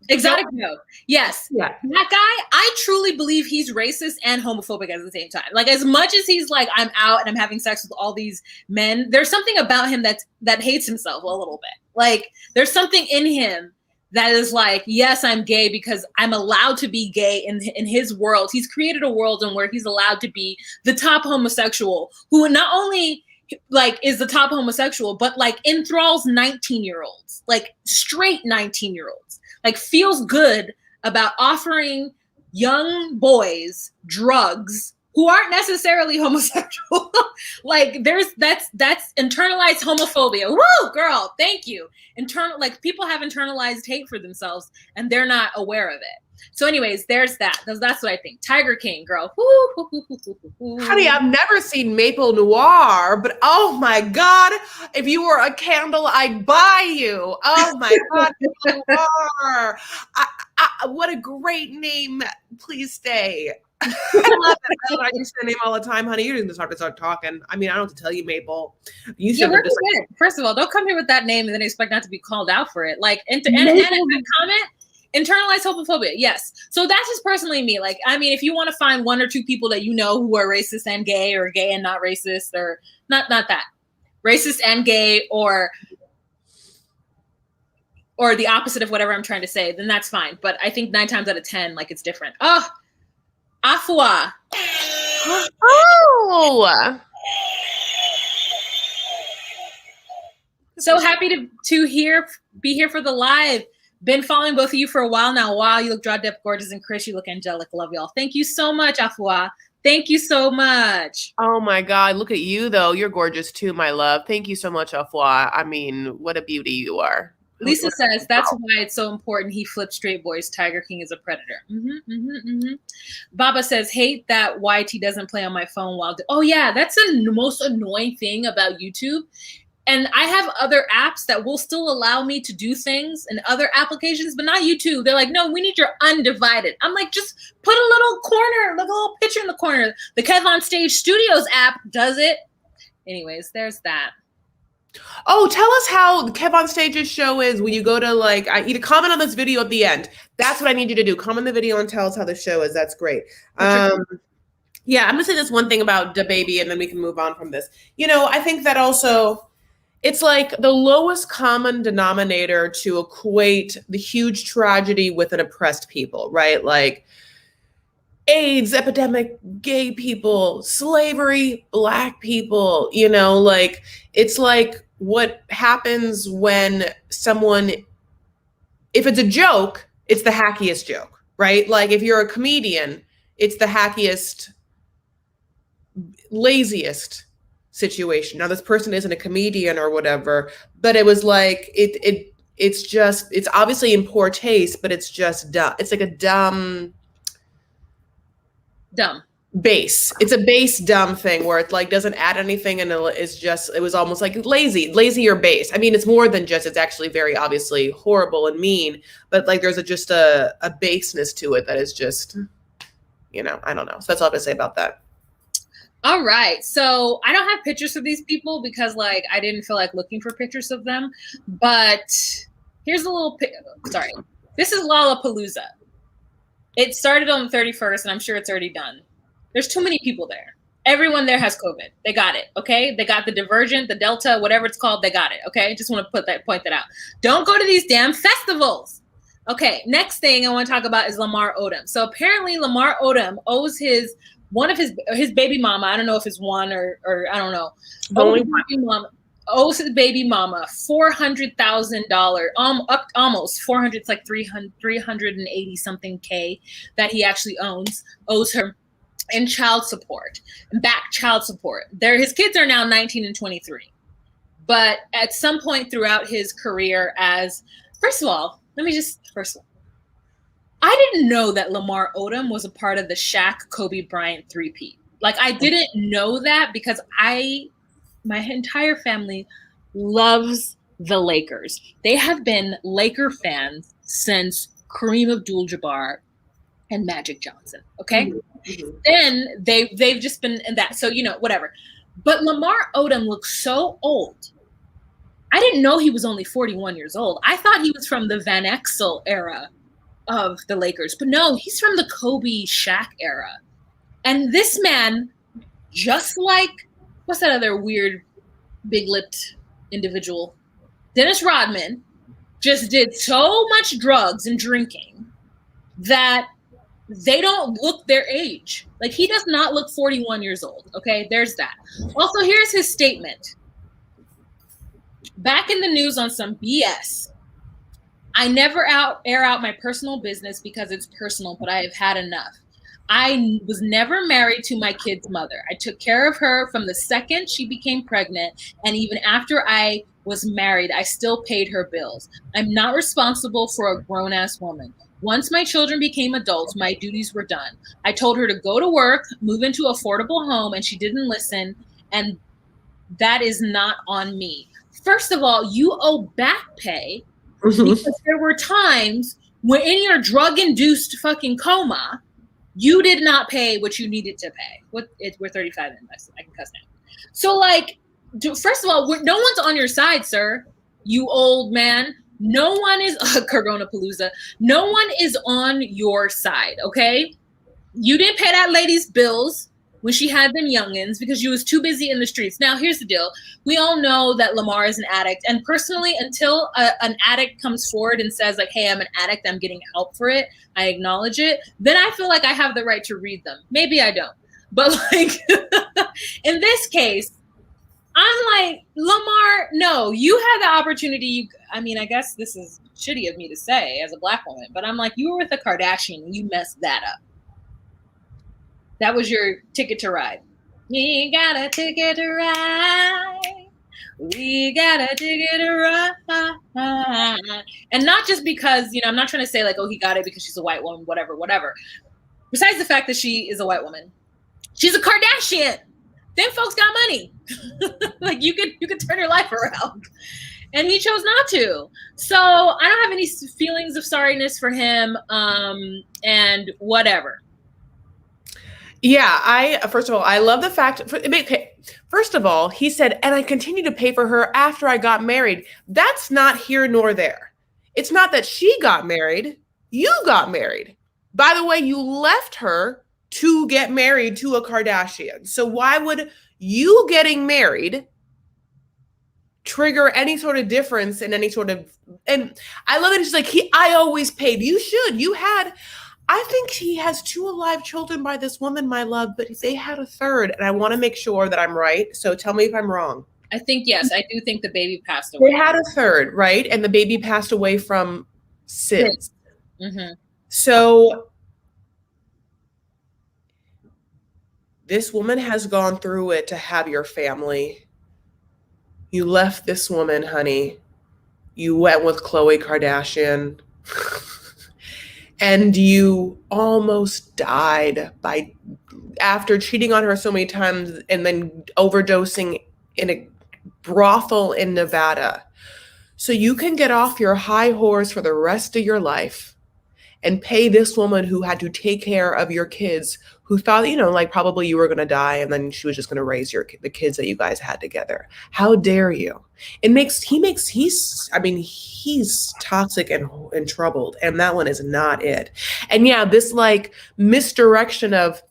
Speaker 1: Exotic Joe. Yes.
Speaker 2: Yeah.
Speaker 1: That guy, I truly believe he's racist and homophobic at the same time. Like, as much as he's like, I'm out and I'm having sex with all these men, there's something about him that hates himself a little bit. Like, there's something in him that is like, yes, I'm gay because I'm allowed to be gay in his world. He's created a world in where he's allowed to be the top homosexual who not only like is the top homosexual, but like enthralls 19-year-olds, like straight 19-year-olds. Like, feels good about offering young boys drugs who aren't necessarily homosexual. Like that's internalized homophobia. Woo, girl, thank you. Like people have internalized hate for themselves and they're not aware of it. So anyways, there's that. That's what I think. Tiger King, girl.
Speaker 2: Honey, I've never seen Maple Noir, but oh my God, if you were a candle, I'd buy you. Oh my God, Maple Noir. What a great name. Please stay. I love that. I use the name all the time, honey. You didn't just have to start talking. I mean, I don't have to tell you, Maple. You should have just
Speaker 1: First of all, don't come here with that name and then expect not to be called out for it. Like, and in that comment, internalized homophobia. Yes. So that's just personally me. Like, I mean, if you want to find one or two people that you know who are racist and gay, or gay and not racist, or not that racist and gay, or the opposite of whatever I'm trying to say, then that's fine. But I think 9 times out of 10, like, it's different. Oh, Afua.
Speaker 2: Oh.
Speaker 1: So happy to be here for the live. Been following both of you for a while now. Wow, you look draw-dead gorgeous, and Chris, you look angelic. Love y'all. Thank you so much, Afua. Thank you so much.
Speaker 2: Oh my God, look at you though. You're gorgeous too, my love. Thank you so much, Afua. I mean, what a beauty you are.
Speaker 1: Lisa says that's why it's so important he flipped straight boys. Tiger King is a predator. Baba says, hate that YT doesn't play on my phone while. Oh yeah, that's the most annoying thing about YouTube. And I have other apps that will still allow me to do things and other applications, but not YouTube. They're like, no, we need your undivided. I'm like, just put a little corner, like a little picture in the corner. The Kev on Stage Studios app does it. Anyways, there's that.
Speaker 2: Oh, tell us how Kev on Stage's show is when you go to, like, I need to comment on this video at the end. That's what I need you to do. Comment the video and tell us how the show is. That's great. Yeah, I'm gonna say this one thing about DaBaby and then we can move on from this. You know, I think that also it's like the lowest common denominator to equate the huge tragedy with an oppressed people, right? Like AIDS epidemic, gay people, slavery, Black people, you know, like it's like what happens when someone, if it's a joke, it's the hackiest joke, right? Like if you're a comedian, it's the hackiest, laziest situation. Now this person isn't a comedian or whatever, but it was like, it's obviously in poor taste, but it's just dumb. It's like a dumb base. It's a base dumb thing where it like doesn't add anything and it's just, it was almost like lazy or base. I mean, it's more than just, it's actually very obviously horrible and mean, but like there's just a baseness to it that is just, you know, I don't know. So that's all I have to say about that.
Speaker 1: All right. So I don't have pictures of these people because like I didn't feel like looking for pictures of them, but here's a little, sorry. This is Lollapalooza. It started on the 31st, and I'm sure it's already done. There's too many people there. Everyone there has COVID. They got it, okay? They got the Divergent, the Delta, whatever it's called, they got it, okay? Just want to point that out. Don't go to these damn festivals. Okay, next thing I want to talk about is Lamar Odom. So apparently Lamar Odom owes one of his baby mama, I don't know if it's one or I don't know. Owes his baby mama $400,000, up almost 400. It's like 380 something K that he actually owes her in child support, back child support. His kids are now 19 and 23, but at some point throughout his career first of all, I didn't know that Lamar Odom was a part of the Shaq Kobe Bryant three-peat. Like I didn't know that because my entire family loves the Lakers. They have been Laker fans since Kareem Abdul-Jabbar and Magic Johnson. Okay. Mm-hmm. Then they've just been in that. So, you know, whatever. But Lamar Odom looks so old. I didn't know he was only 41 years old. I thought he was from the Van Exel era of the Lakers, but no, he's from the Kobe Shaq era. And this man, just like, what's that other weird big-lipped individual? Dennis Rodman just did so much drugs and drinking that they don't look their age. Like he does not look 41 years old. Okay, there's that. Also, here's his statement. Back in the news on some BS. I never air out my personal business because it's personal, but I have had enough. I was never married to my kid's mother. I took care of her from the second she became pregnant. And even after I was married, I still paid her bills. I'm not responsible for a grown-ass woman. Once my children became adults, my duties were done. I told her to go to work, move into an affordable home, and she didn't listen. And that is not on me. First of all, you owe back pay because there were times when in your drug-induced fucking coma, you did not pay what you needed to pay. We're 35 in this. I can cuss now. So, like, first of all, no one's on your side, sir. You old man. No one is Corona Palooza. No one is on your side. Okay, you didn't pay that lady's bills when she had them youngins because she was too busy in the streets. Now, here's the deal. We all know that Lamar is an addict. And personally, until an addict comes forward and says, like, hey, I'm an addict, I'm getting help for it, I acknowledge it, then I feel like I have the right to read them. Maybe I don't. But, like, in this case, I'm like, Lamar, no, you had the opportunity. I mean, I guess this is shitty of me to say as a Black woman, but I'm like, you were with a Kardashian and you messed that up. That was your ticket to ride. We got a ticket to ride. We got a ticket to ride. And not just because, you know, I'm not trying to say like, oh, he got it because she's a white woman, whatever. Besides the fact that she is a white woman, she's a Kardashian. Them folks got money. Like you could turn your life around. And he chose not to. So I don't have any feelings of sorriness for him. And whatever.
Speaker 2: Yeah, first of all, I love the fact. First of all, he said, and I continue to pay for her after I got married. That's not here nor there. It's not that she got married. You got married. By the way, you left her to get married to a Kardashian. So why would you getting married trigger any sort of difference in any sort of? And I love it. It's like I always paid. You should. You had. I think he has 2 alive children by this woman, my love, but they had a third, and I want to make sure that I'm right. So tell me if I'm wrong.
Speaker 1: I think, yes, I do think the baby passed away.
Speaker 2: They had a third, right? And the baby passed away from SIDS.
Speaker 1: Mm-hmm.
Speaker 2: So this woman has gone through it to have your family. You left this woman, honey. You went with Khloe Kardashian. And you almost died after cheating on her so many times and then overdosing in a brothel in Nevada. So you can get off your high horse for the rest of your life and pay this woman who had to take care of your kids, who thought, you know, like probably you were going to die and then she was just going to raise the kids that you guys had together. How dare you? He's toxic and troubled, and that one is not it. And yeah, this like misdirection of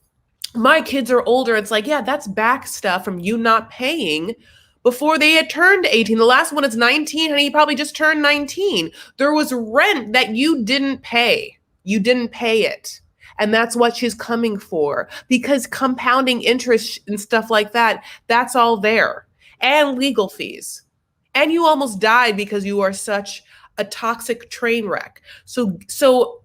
Speaker 2: my kids are older. It's like, yeah, that's back stuff from you not paying before they had turned 18. The last one is 19, and he probably just turned 19. There was rent that you didn't pay. You didn't pay it. And that's what she's coming for, because compounding interest and stuff like that, that's all there. And legal fees. And you almost died because you are such a toxic train wreck. So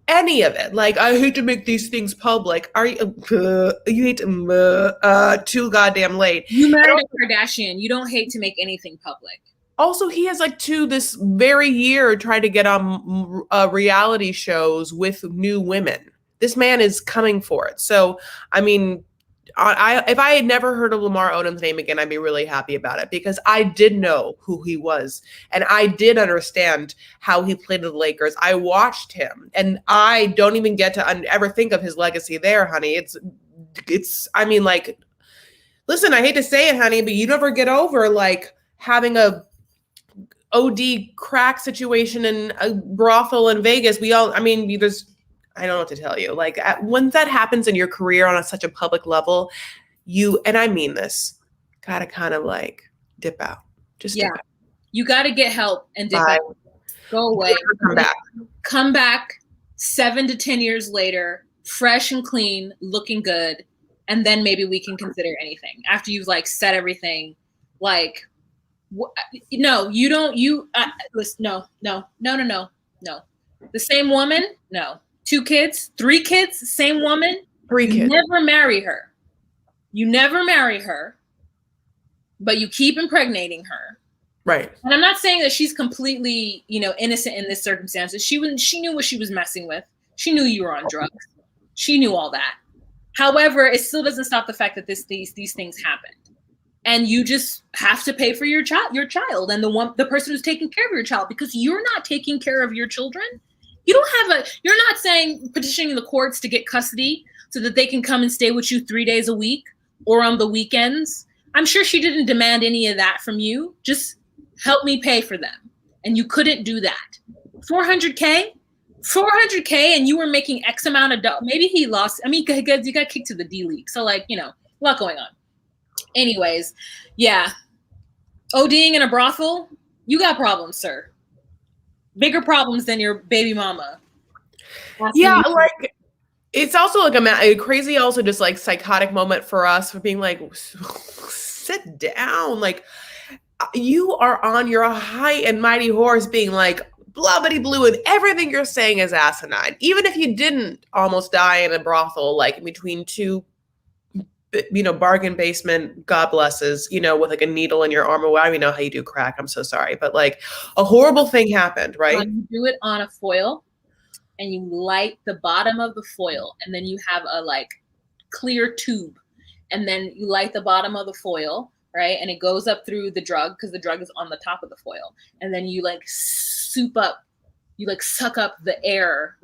Speaker 2: any of it, like, I hate to make these things public. You hate too goddamn late.
Speaker 1: You married a Kardashian. You don't hate to make anything public.
Speaker 2: Also, he has like this very year tried to get on reality shows with new women. This man is coming for it. So, I mean, if I had never heard of Lamar Odom's name again, I'd be really happy about it, because I did know who he was and I did understand how he played the Lakers. I watched him, and I don't even get to ever think of his legacy there, honey. I mean, like, listen, I hate to say it, honey, but you never get over like having a OD crack situation in a brothel in Vegas. I don't know what to tell you. Like, when that happens in your career on such a public level, and I mean this, gotta kind of like dip out. Just dip out.
Speaker 1: You gotta get help and dip out. Go away. Come back 7 to 10 years later, fresh and clean, looking good, and then maybe we can consider anything after you've like said everything. Like, no, you don't. Listen, no. The same woman, no. 2 kids, 3 kids, same woman.
Speaker 2: 3
Speaker 1: You
Speaker 2: kids.
Speaker 1: never marry her. You never marry her, but you keep impregnating her.
Speaker 2: Right.
Speaker 1: And I'm not saying that she's completely, innocent in this circumstances. She knew what she was messing with. She knew you were on drugs. She knew all that. However, it still doesn't stop the fact that these things happened. And you just have to pay for your child and the person who's taking care of your child, because you're not taking care of your children. You're not saying petitioning the courts to get custody so that they can come and stay with you 3 days a week or on the weekends. I'm sure she didn't demand any of that from you. Just help me pay for them. And you couldn't do that. $400K, and you were making X amount of dollars. Maybe he lost. I mean, you got kicked to the D League. So a lot going on. Anyways, yeah. ODing in a brothel, you got problems, sir. Bigger problems than your baby mama.
Speaker 2: Yeah, like it's also like a crazy, also just like psychotic moment for us for being like, sit down. Like you are on your high and mighty horse being like blubbity blue and everything you're saying is asinine. Even if you didn't almost die in a brothel, like in between two bargain basement, God blesses, with like a needle in your arm. Or I don't even know how you do crack. I'm so sorry. But like a horrible thing happened, right?
Speaker 1: You do it on a foil and you light the bottom of the foil, and then you have a like clear tube, and then you light the bottom of the foil, right? And it goes up through the drug because the drug is on the top of the foil. And then you like suck up the air,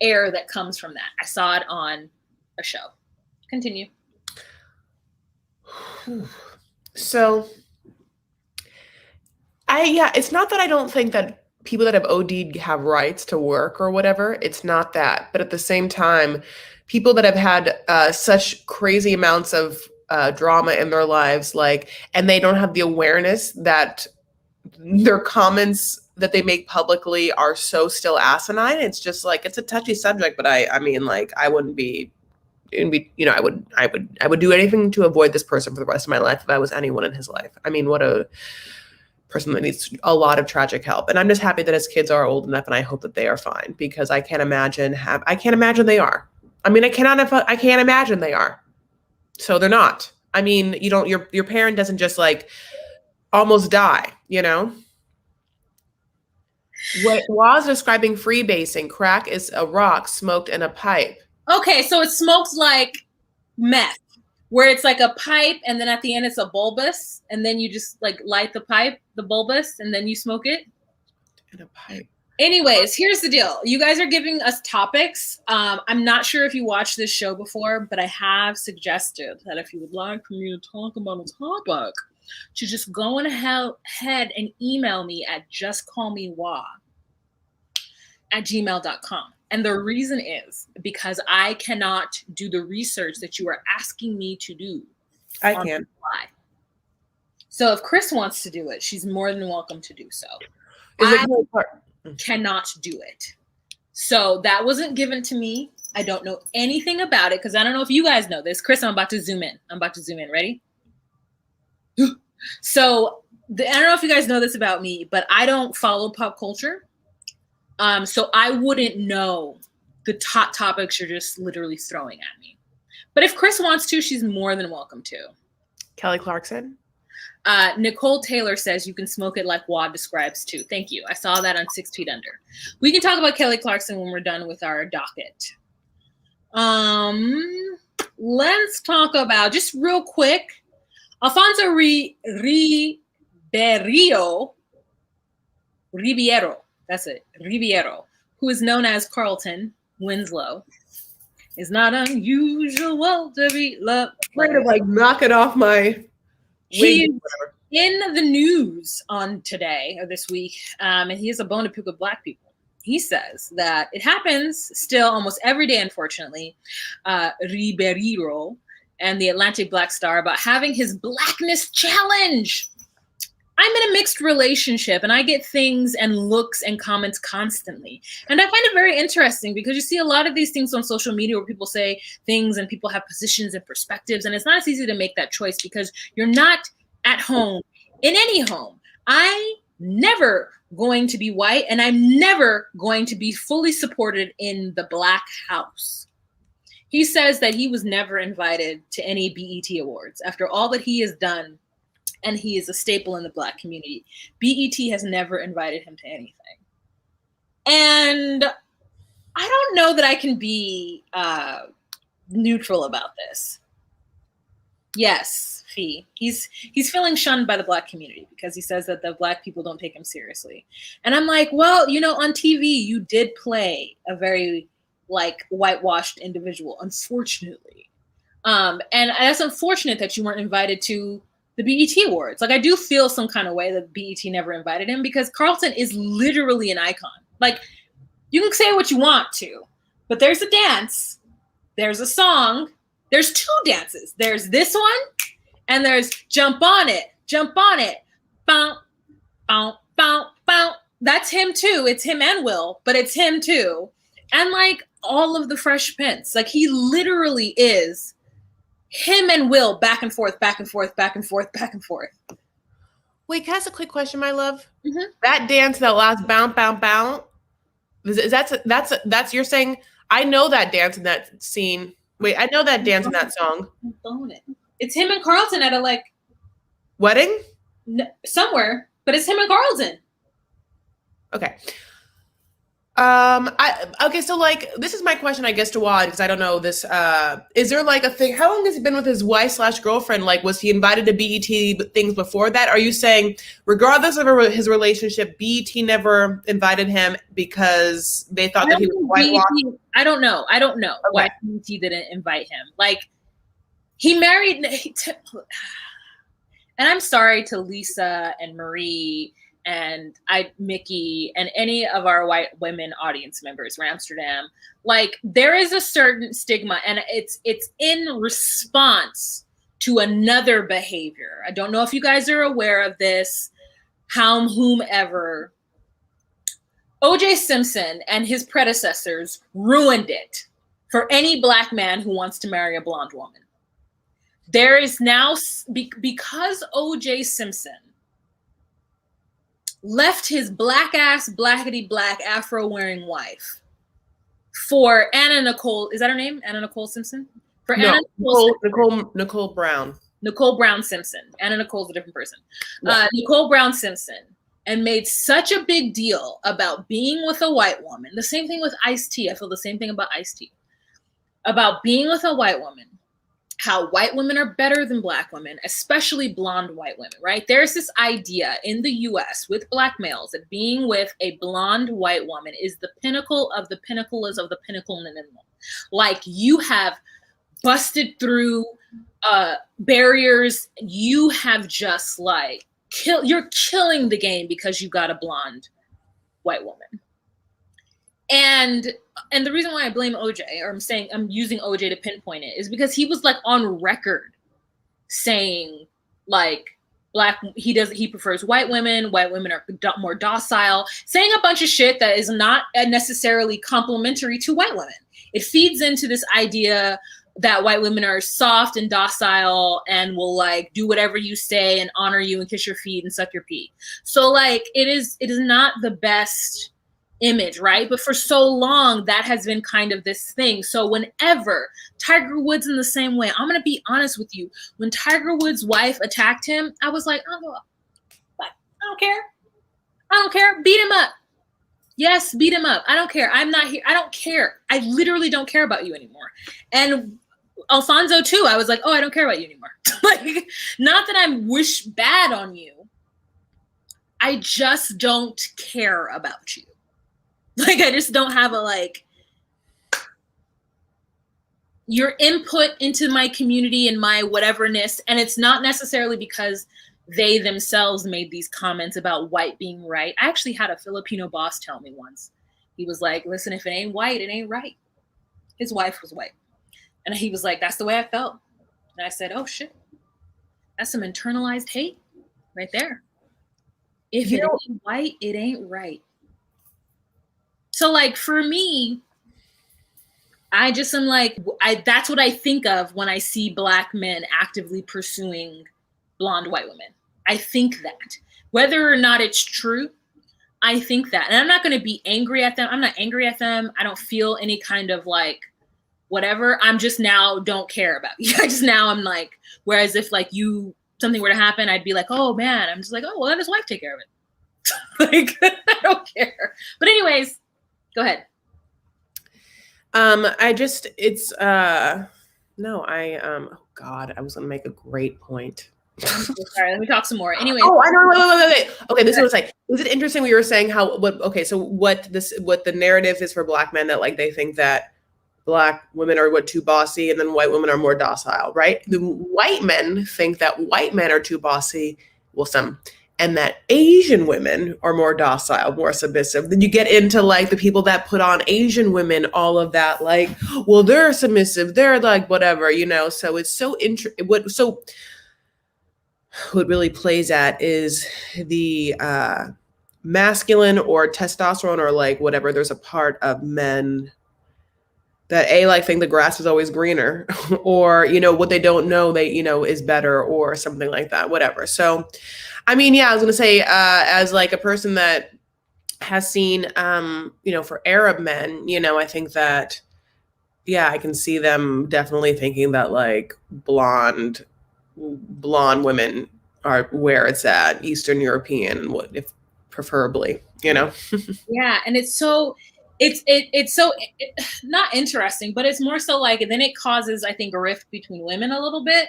Speaker 1: air that comes from that. I saw it on a show. Continue.
Speaker 2: So it's not that I don't think that people that have OD'd have rights to work or whatever. It's not that. But at the same time, people that have had such crazy amounts of drama in their lives, and they don't have the awareness that their comments that they make publicly are so still asinine. It's just like, it's a touchy subject, but I mean, like, I wouldn't be, I would do anything to avoid this person for the rest of my life if I was anyone in his life. I mean, what a person that needs a lot of tragic help. And I'm just happy that his kids are old enough, and I hope that they are fine, because I can't imagine they are. I mean, I can't imagine they are. So they're not. I mean, your parent doesn't just like almost die, What was describing freebasing, crack is a rock smoked in a pipe.
Speaker 1: Okay, so it smokes like meth, where it's like a pipe, and then at the end it's a bulbous, and then you just like light the pipe, the bulbous, and then you smoke it
Speaker 2: in a pipe.
Speaker 1: Anyways, here's the deal. You guys are giving us topics. I'm not sure if you watched this show before, but I have suggested that if you would like for me to talk about a topic, to just go on ahead and email me at justcallmewa@gmail.com. And the reason is because I cannot do the research that you are asking me to do.
Speaker 2: I can.
Speaker 1: So if Chris wants to do it, she's more than welcome to do so. Cannot do it. So that wasn't given to me. I don't know anything about it because I don't know if you guys know this. Chris, I'm about to zoom in. Ready? So I don't know if you guys know this about me, but I don't follow pop culture. So I wouldn't know the top topics you're just literally throwing at me. But if Chris wants to, she's more than welcome to.
Speaker 2: Kelly Clarkson.
Speaker 1: Nicole Taylor says you can smoke it like Waht describes too. Thank you. I saw that on 6 Feet Under. We can talk about Kelly Clarkson when we're done with our docket. Let's talk about, just real quick, Alfonso Ribeiro. That's it. Ribeiro, who is known as Carlton Winslow, is not unusual to be loved.
Speaker 2: Kind of like knock it off my.
Speaker 1: He's in the news on today or this week, and he has a bone to pick with Black people. He says that it happens still almost every day, unfortunately, Ribeiro and the Atlantic Black Star about having his blackness challenge. I'm in a mixed relationship and I get things and looks and comments constantly. And I find it very interesting because you see a lot of these things on social media where people say things and people have positions and perspectives. And it's not as easy to make that choice because you're not at home in any home. I'm never going to be white and I'm never going to be fully supported in the Black house. He says that he was never invited to any BET awards after all that he has done, and he is a staple in the Black community. BET has never invited him to anything. And I don't know that I can be neutral about this. Yes, Fee. He's feeling shunned by the Black community because he says that the Black people don't take him seriously. And I'm like, well, you know, on TV, you did play a very like whitewashed individual, unfortunately. And that's unfortunate that you weren't invited to the BET Awards. Like, I do feel some kind of way that BET never invited him because Carlton is literally an icon. Like, you can say what you want to, but there's a dance, there's a song, there's two dances. There's this one, and there's jump on it, bounce, bounce, bounce, bounce. That's him too. It's him and Will, but it's him too. And like all of the Fresh Prince, like he literally is him and Will back and forth, back and forth, back and forth, back and forth.
Speaker 2: Wait, can I ask a quick question, my love?
Speaker 1: Mm-hmm.
Speaker 2: That dance, that last bounce, bounce, bounce. That's you're saying? I know that dance in that scene. Wait, I know that dance in that song.
Speaker 1: It's him and Carlton at a like
Speaker 2: wedding
Speaker 1: somewhere, but it's him and Carlton.
Speaker 2: Okay. Okay, so like this is my question, I guess, to Waht, because I don't know this. Is there like a thing? How long has he been with his wife / girlfriend? Like, was he invited to BET things before that? Are you saying, regardless of his relationship, BET never invited him because they thought that he was whitewashed?
Speaker 1: I don't know. Okay. Why BET didn't invite him. Like, he married, and I'm sorry to Lisa and Marie and Mickey and any of our white women audience members from Amsterdam. Like, there is a certain stigma, and it's in response to another behavior. I don't know if you guys are aware of this, whomever. O.J. Simpson and his predecessors ruined it for any Black man who wants to marry a blonde woman. There is now, because O.J. Simpson left his black ass, blackety black, Afro wearing wife for Anna Nicole. Is that her name? Anna Nicole Simpson? For
Speaker 2: no,
Speaker 1: Anna
Speaker 2: Nicole Brown.
Speaker 1: Nicole Brown Simpson. Anna Nicole's a different person.
Speaker 2: Yeah.
Speaker 1: Nicole Brown Simpson. And made such a big deal about being with a white woman. The same thing with Ice-T. I feel the same thing about Ice-T. About being with a white woman. How white women are better than Black women, especially blonde white women, right? There's this idea in the US with Black males that being with a blonde white woman is the pinnacle of the pinnacles of the pinnacle. Like, you have busted through barriers. You have just like, you're killing the game because you got a blonde white woman. And the reason why I blame OJ, or I'm using OJ to pinpoint it, is because he was like on record saying like he prefers white women are more docile, saying a bunch of shit that is not necessarily complimentary to white women. It feeds into this idea that white women are soft and docile and will like do whatever you say and honor you and kiss your feet and suck your pee. So like it is not the best image, right? But for so long, that has been kind of this thing. So whenever Tiger Woods in the same way, I'm going to be honest with you. When Tiger Woods' wife attacked him, I was like, I don't care. I don't care. Beat him up. Yes, beat him up. I don't care. I'm not here. I don't care. I literally don't care about you anymore. And Alfonso too. I was like, oh, I don't care about you anymore. Like, not that I wish bad on you. I just don't care about you. Like, I just don't have a, like, your input into my community and my whateverness. And it's not necessarily because they themselves made these comments about white being right. I actually had a Filipino boss tell me once. He was like, listen, if it ain't white, it ain't right. His wife was white. And he was like, that's the way I felt. And I said, oh, shit. That's some internalized hate right there. If it ain't white, it ain't right. So, like, for me, I just am like, that's what I think of when I see Black men actively pursuing blonde white women. I think that. Whether or not it's true, I think that. And I'm not going to be angry at them. I'm not angry at them. I don't feel any kind of, like, whatever. I'm just now don't care about you. I just now I'm like, whereas if like something were to happen, I'd be like, oh man, I'm just like, oh well, let his wife take care of it. Like I don't care. But anyways, go ahead.
Speaker 2: Oh God, I was gonna make a great point.
Speaker 1: I'm so sorry. Let me talk some more. Anyway.
Speaker 2: Oh, I know. Wait. Okay, this is what it's like. Is it interesting what you were saying? What the narrative is for Black men, that like they think that Black women are too bossy and then white women are more docile, right? The white men think that white men are too bossy. Well, some. And that Asian women are more docile, more submissive. Then you get into like the people that put on Asian women, all of that, like, well, they're submissive, they're like whatever, So it's so what really plays at is the masculine or testosterone or like whatever. There's a part of men that think the grass is always greener, or what they don't know they is better, or something like that, whatever. So I mean, yeah, I was gonna say, as like a person that has seen for Arab men, I think that I can see them definitely thinking that like blonde women are where it's at, Eastern European, what if preferably,
Speaker 1: Yeah, and it's so not interesting, but it's more so like then it causes, I think, a rift between women a little bit.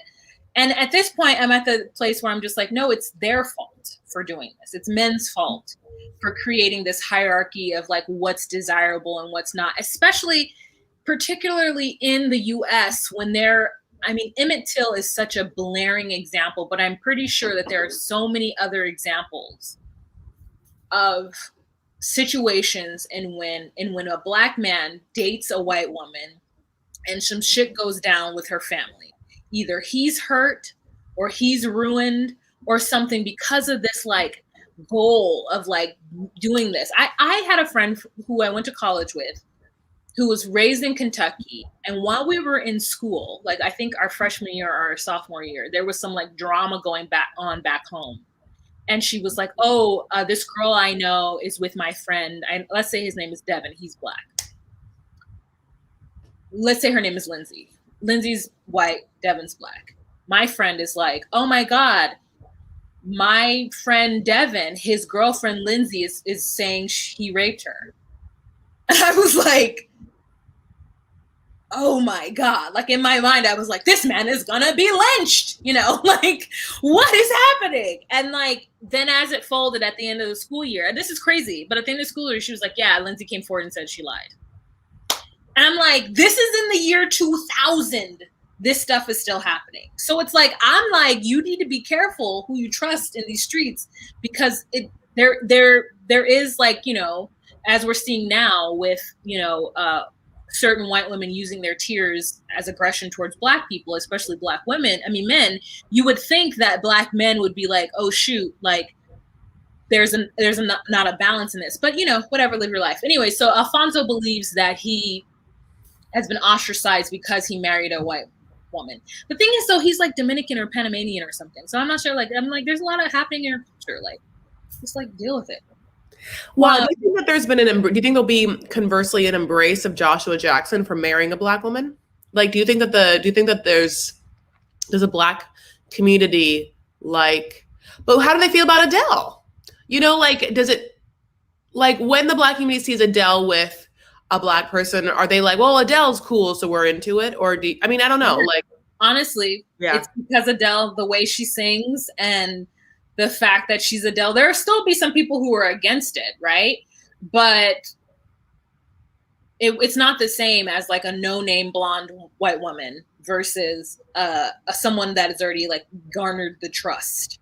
Speaker 1: And at this point, I'm at the place where I'm just like, no, it's their fault for doing this. It's men's fault for creating this hierarchy of like what's desirable and what's not, particularly in the US when Emmett Till is such a blaring example, but I'm pretty sure that there are so many other examples of situations and when a Black man dates a white woman and some shit goes down with her family. Either he's hurt or he's ruined or something because of this like goal of like doing this. I had a friend who I went to college with who was raised in Kentucky. And while we were in school, like I think our freshman year or our sophomore year, there was some like drama going back home. And she was like, oh, this girl I know is with my friend. Let's say his name is Devin. He's Black. Let's say her name is Lindsay. Lindsay's white, Devin's Black. My friend is like, oh my God, my friend Devin, his girlfriend Lindsay is saying he raped her. And I was like, oh my God. Like in my mind, I was like, this man is gonna be lynched, like what is happening? And like, then as it folded at the end of the school year, and this is crazy, but at the end of the school year, she was like, yeah, Lindsay came forward and said she lied. And I'm like, this is in the year 2000. This stuff is still happening. So it's like, I'm like, you need to be careful who you trust in these streets, because there is like, as we're seeing now with, certain white women using their tears as aggression towards Black people, especially Black women. I mean, men, you would think that Black men would be like, oh shoot, like there's not a balance in this, but whatever, live your life. Anyway, so Alfonso believes that he has been ostracized because he married a white woman. The thing is, though, he's like Dominican or Panamanian or something. So I'm not sure. Like, I'm like, there's a lot of happening in your culture. Like, just like deal with it.
Speaker 2: Well, do you think that there's been do you think there'll be conversely an embrace of Joshua Jackson for marrying a Black woman? Like, do you think that there's a Black community like, but how do they feel about Adele? Like, does it, like when the Black community sees Adele with a Black person, are they like, well, Adele's cool, so we're into it? Or I don't know. Like,
Speaker 1: honestly, it's because Adele, the way she sings and the fact that she's Adele, there'll still be some people who are against it, right? But it's not the same as like a no-name blonde white woman versus someone that has already like garnered the trust,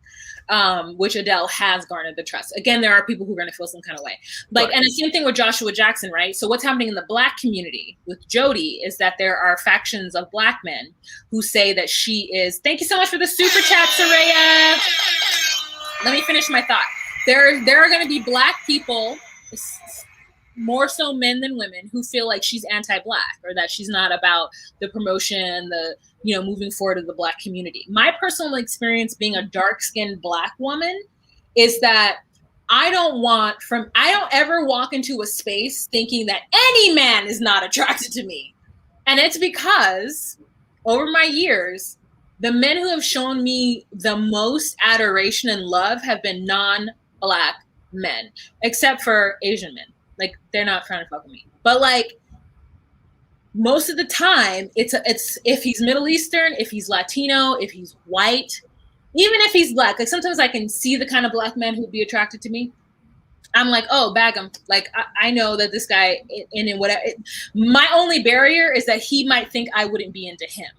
Speaker 1: which Adele has garnered the trust. Again, there are people who are going to feel some kind of way. Like, right. And the same thing with Joshua Jackson, right? So what's happening in the Black community with Jody is that there are factions of Black men who say that she is, thank you so much for the super chat, Saraya. Let me finish my thought. There are going to be Black people, more so men than women, who feel like she's anti-Black or that she's not about the promotion, the moving forward of the Black community. My personal experience being a dark-skinned Black woman is that I don't ever walk into a space thinking that any man is not attracted to me. And it's because over my years, the men who have shown me the most adoration and love have been non-Black men, except for Asian men. Like, they're not trying to fuck with me. But like, most of the time, it's if he's Middle Eastern, if he's Latino, if he's white, even if he's Black. Like, sometimes I can see the kind of Black men who'd be attracted to me. I'm like, oh, bag him. Like, I know that this guy, in whatever. My only barrier is that he might think I wouldn't be into him.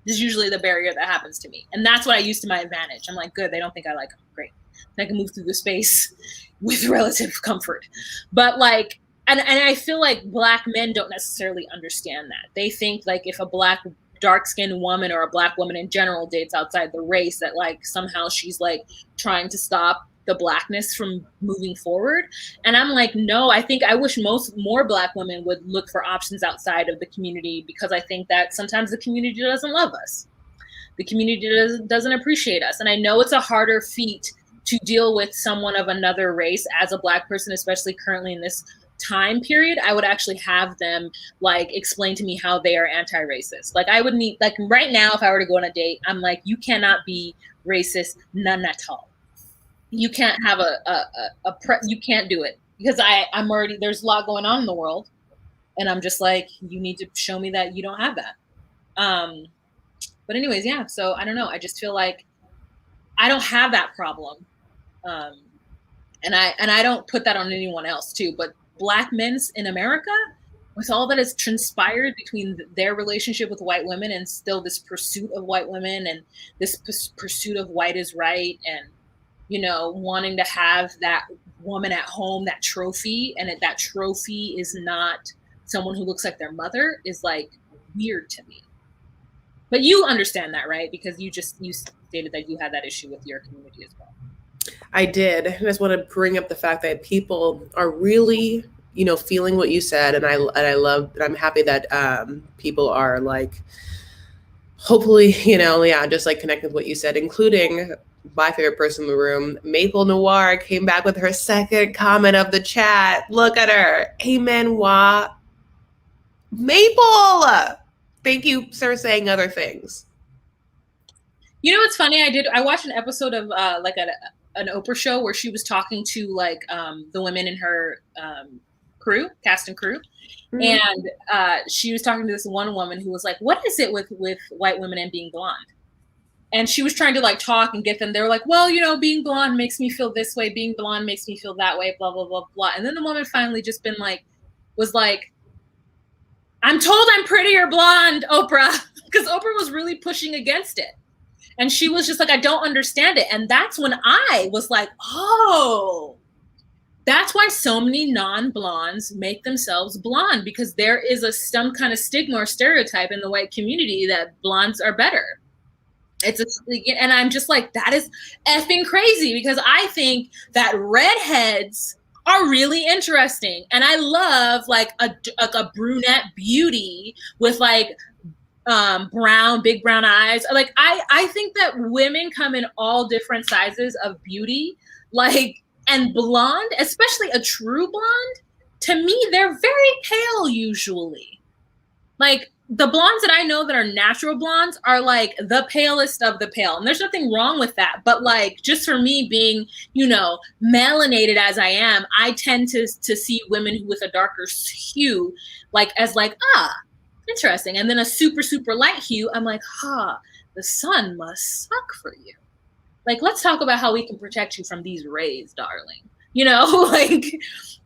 Speaker 1: This is usually the barrier that happens to me. And that's what I use to my advantage. I'm like, good, they don't think I like him. Great. I can move through the space with relative comfort. But like, and I feel like Black men don't necessarily understand that. They think like if a Black dark-skinned woman or a Black woman in general dates outside the race, that like somehow she's like trying to stop the Blackness from moving forward. And I'm like, no, I think I wish more Black women would look for options outside of the community, because I think that sometimes the community doesn't love us. The community doesn't appreciate us. And I know it's a harder feat to deal with someone of another race as a Black person, especially currently in this time period. I would actually have them like explain to me how they are anti-racist. Like, I would need, like, right now, if I were to go on a date, I'm like, you cannot be racist, none at all. You can't have you can't do it, because I'm already, there's a lot going on in the world, and I'm just like, you need to show me that you don't have that. But anyways, yeah. So I don't know. I just feel like I don't have that problem, and I don't put that on anyone else too. But Black men in America, with all that has transpired between their relationship with white women, and still this pursuit of white women, and this pursuit of white is right, and you know, wanting to have that woman at home, that trophy, and that trophy is not someone who looks like their mother, is like weird to me. But you understand that, right? Because you stated that you had that issue with your community as well.
Speaker 2: I did. I just want to bring up the fact that people are really, you know, feeling what you said, and I love, and I'm happy that people are like, hopefully, you know, yeah, just like connecting with what you said, including my favorite person in the room, Maple Noir, came back with her second comment of the chat. Look at her. Amen, Waht. Maple! Thank you, sir, saying other things.
Speaker 1: You know what's funny? I watched an episode of like an Oprah show where she was talking to like the women in her cast and crew. Mm-hmm. And she was talking to this one woman who was like, what is it with white women and being blonde? And she was trying to like talk and get them. They were like, well, you know, being blonde makes me feel this way. Being blonde makes me feel that way, blah, blah, blah, blah. And then the woman finally just was like, I'm told I'm prettier blonde, Oprah. Because Oprah was really pushing against it. And she was just like, I don't understand it. And that's when I was like, oh, that's why so many non-blondes make themselves blonde, because there is some kind of stigma or stereotype in the white community that blondes are better. And I'm just like, that is effing crazy, because I think that redheads are really interesting. And I love like a brunette beauty with like big brown eyes. Like, I think that women come in all different sizes of beauty, like, and blonde, especially a true blonde, to me, they're very pale usually. Like, the blondes that I know that are natural blondes are like the palest of the pale. And there's nothing wrong with that. But like, just for me being, you know, melanated as I am, I tend to see women with a darker hue like as like, interesting. And then a super, super light hue, I'm like, the sun must suck for you. Like, let's talk about how we can protect you from these rays, darling. You know, like,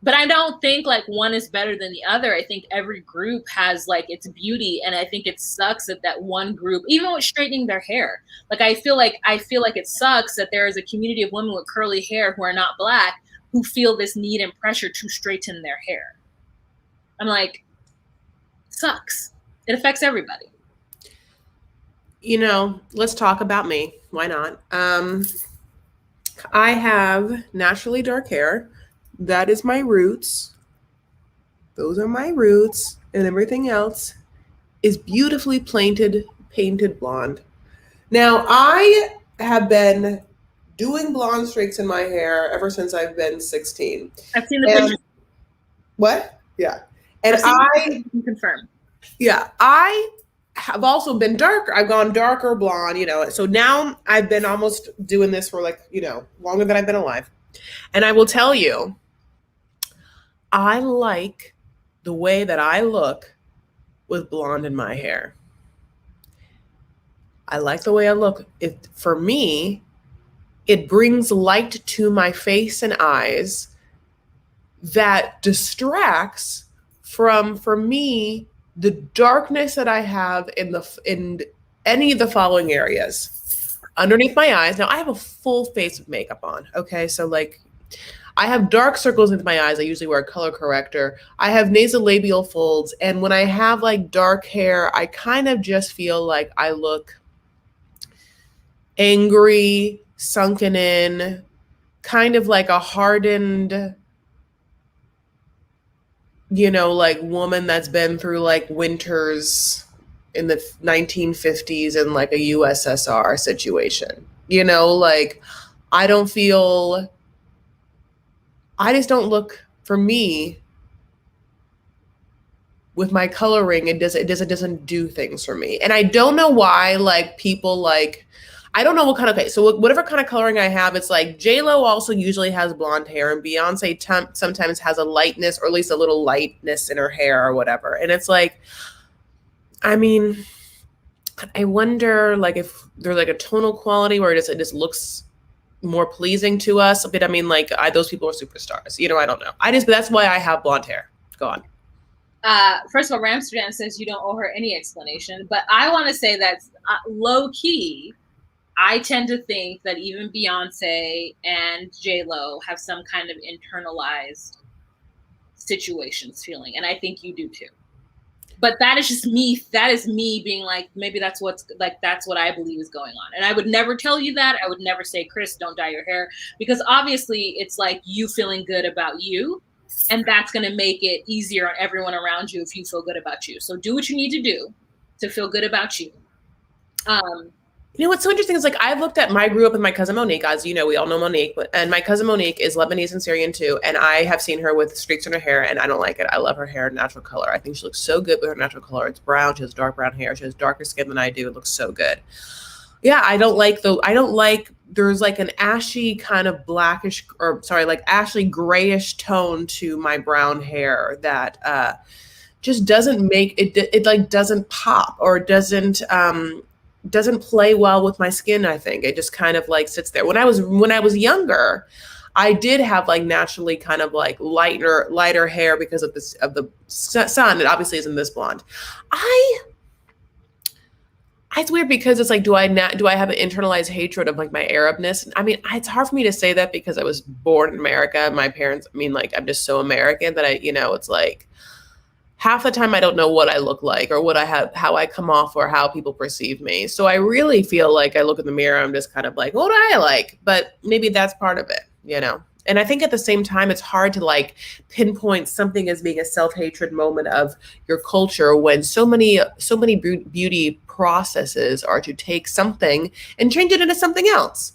Speaker 1: but I don't think like one is better than the other. I think every group has like its beauty. And I think it sucks that one group, even with straightening their hair, like, I feel like it sucks that there is a community of women with curly hair who are not Black, who feel this need and pressure to straighten their hair. I'm like, sucks. It affects everybody.
Speaker 2: You know, let's talk about me. Why not? I have naturally dark hair. That is my roots. Those are my roots. And everything else is beautifully painted blonde. Now, I have been doing blonde streaks in my hair ever since I've been 16.
Speaker 1: I've seen the pictures.
Speaker 2: What? Yeah. And
Speaker 1: I can confirm.
Speaker 2: Yeah, I have also been darker. I've gone darker blonde, So now I've been almost doing this for like, longer than I've been alive. And I will tell you, I like the way that I look with blonde in my hair. I like the way I look. For me, it brings light to my face and eyes that distracts from, for me, the darkness that I have in any of the following areas. Underneath my eyes. Now I have a full face of makeup on. Okay. So like I have dark circles into my eyes. I usually wear a color corrector. I have nasolabial folds. And when I have like dark hair, I kind of just feel like I look angry, sunken in, kind of like a hardened, like woman that's been through like winters in the 1950s in like a USSR situation. Like I don't feel, I just don't look, for me, with my coloring, it doesn't do things for me. And I don't know why, like people like, I don't know what kind of, okay, so whatever kind of coloring I have, it's like J-Lo also usually has blonde hair, and Beyonce sometimes has a lightness, or at least a little lightness in her hair or whatever. And it's like, I mean, I wonder like if there's like a tonal quality where it just looks more pleasing to us. But I mean, like those people are superstars. I don't know. But that's why I have blonde hair. Go on.
Speaker 1: First of all, Ramsterdam says you don't owe her any explanation, but I want to say that low key, I tend to think that even Beyonce and J-Lo have some kind of internalized situations feeling, and I think you do too. But that is just me. That is me being like, maybe that's what I believe is going on. And I would never tell you that. I would never say, Chris, don't dye your hair, because obviously it's like you feeling good about you. And that's going to make it easier on everyone around you if you feel good about you. So do what you need to do to feel good about you.
Speaker 2: What's so interesting is like I grew up with my cousin Monique, as you know, we all know Monique, and my cousin Monique is Lebanese and Syrian too. And I have seen her with streaks in her hair, and I don't like it. I love her hair natural color. I think she looks so good with her natural color. It's brown. She has dark brown hair. She has darker skin than I do. It looks so good. Yeah, there's like an ashy kind of blackish, or sorry, like ashy grayish tone to my brown hair that just doesn't make it like doesn't pop, or doesn't play well with my skin. I think it just kind of like sits there. When I was younger, I did have like naturally kind of like lighter hair because of the sun. It obviously isn't this blonde. It's weird because it's like, do I have an internalized hatred of like my Arabness? I mean, it's hard for me to say that because I was born in America. My parents, I mean, like I'm just so American that it's like half the time I don't know what I look like or what I have, how I come off, or how people perceive me. So I really feel like I look in the mirror, I'm just kind of like, what do I like? But maybe that's part of it. And I think at the same time, it's hard to like pinpoint something as being a self-hatred moment of your culture when so many beauty processes are to take something and change it into something else,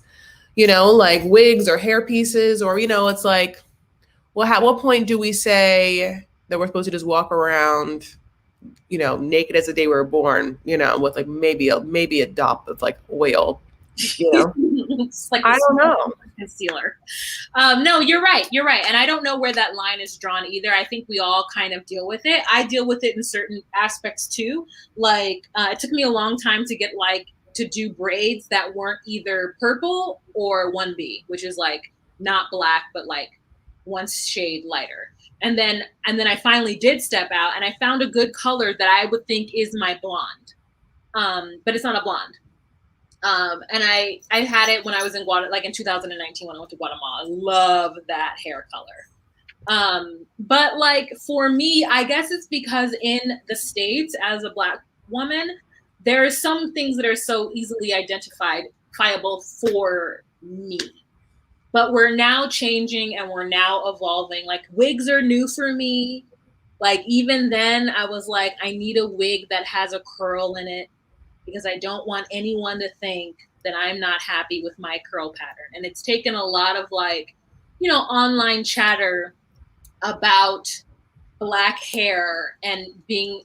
Speaker 2: like wigs or hair pieces, or, it's like, well, at what point do we say that we're supposed to just walk around, naked as the day we were born, with like maybe a dot of like oil,
Speaker 1: It's like
Speaker 2: I don't know.
Speaker 1: Concealer. No, you're right. And I don't know where that line is drawn either. I think we all kind of deal with it. I deal with it in certain aspects too. Like it took me a long time to do braids that weren't either purple or 1B, which is like not black, but like one shade lighter. And then I finally did step out and I found a good color that I would think is my blonde. But it's not a blonde. And I had it when I was in Guatemala, like in 2019 when I went to Guatemala. I love that hair color. But like for me, I guess it's because in the States as a Black woman, there are some things that are so easily identifiable for me. But we're now changing and we're now evolving. Like wigs are new for me. Like even then I was like, I need a wig that has a curl in it, because I don't want anyone to think that I'm not happy with my curl pattern. And it's taken a lot of like, online chatter about black hair and being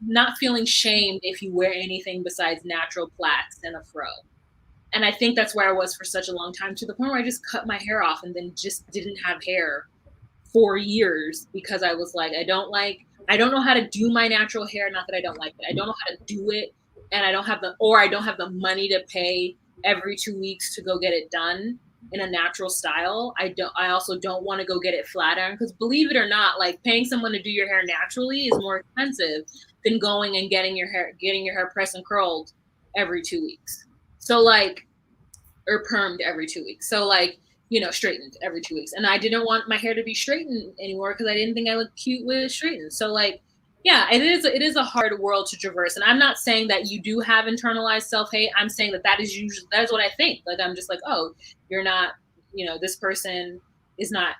Speaker 1: not feeling shamed if you wear anything besides natural plaits and a fro. And I think that's where I was for such a long time, to the point where I just cut my hair off and then just didn't have hair for years, because I was like, I don't know how to do my natural hair. Not that I don't like it. I don't know how to do it. And I don't have the money to pay every 2 weeks to go get it done in a natural style. I also don't want to go get it flat iron, because believe it or not, like, paying someone to do your hair naturally is more expensive than going and getting your hair pressed and curled every 2 weeks. So like, or permed every 2 weeks. So like, straightened every 2 weeks. And I didn't want my hair to be straightened anymore, because I didn't think I looked cute with it straightened. So like, yeah, it is a hard world to traverse. And I'm not saying that you do have internalized self-hate. I'm saying that is what I think. Like, I'm just like, oh, you're not, this person is not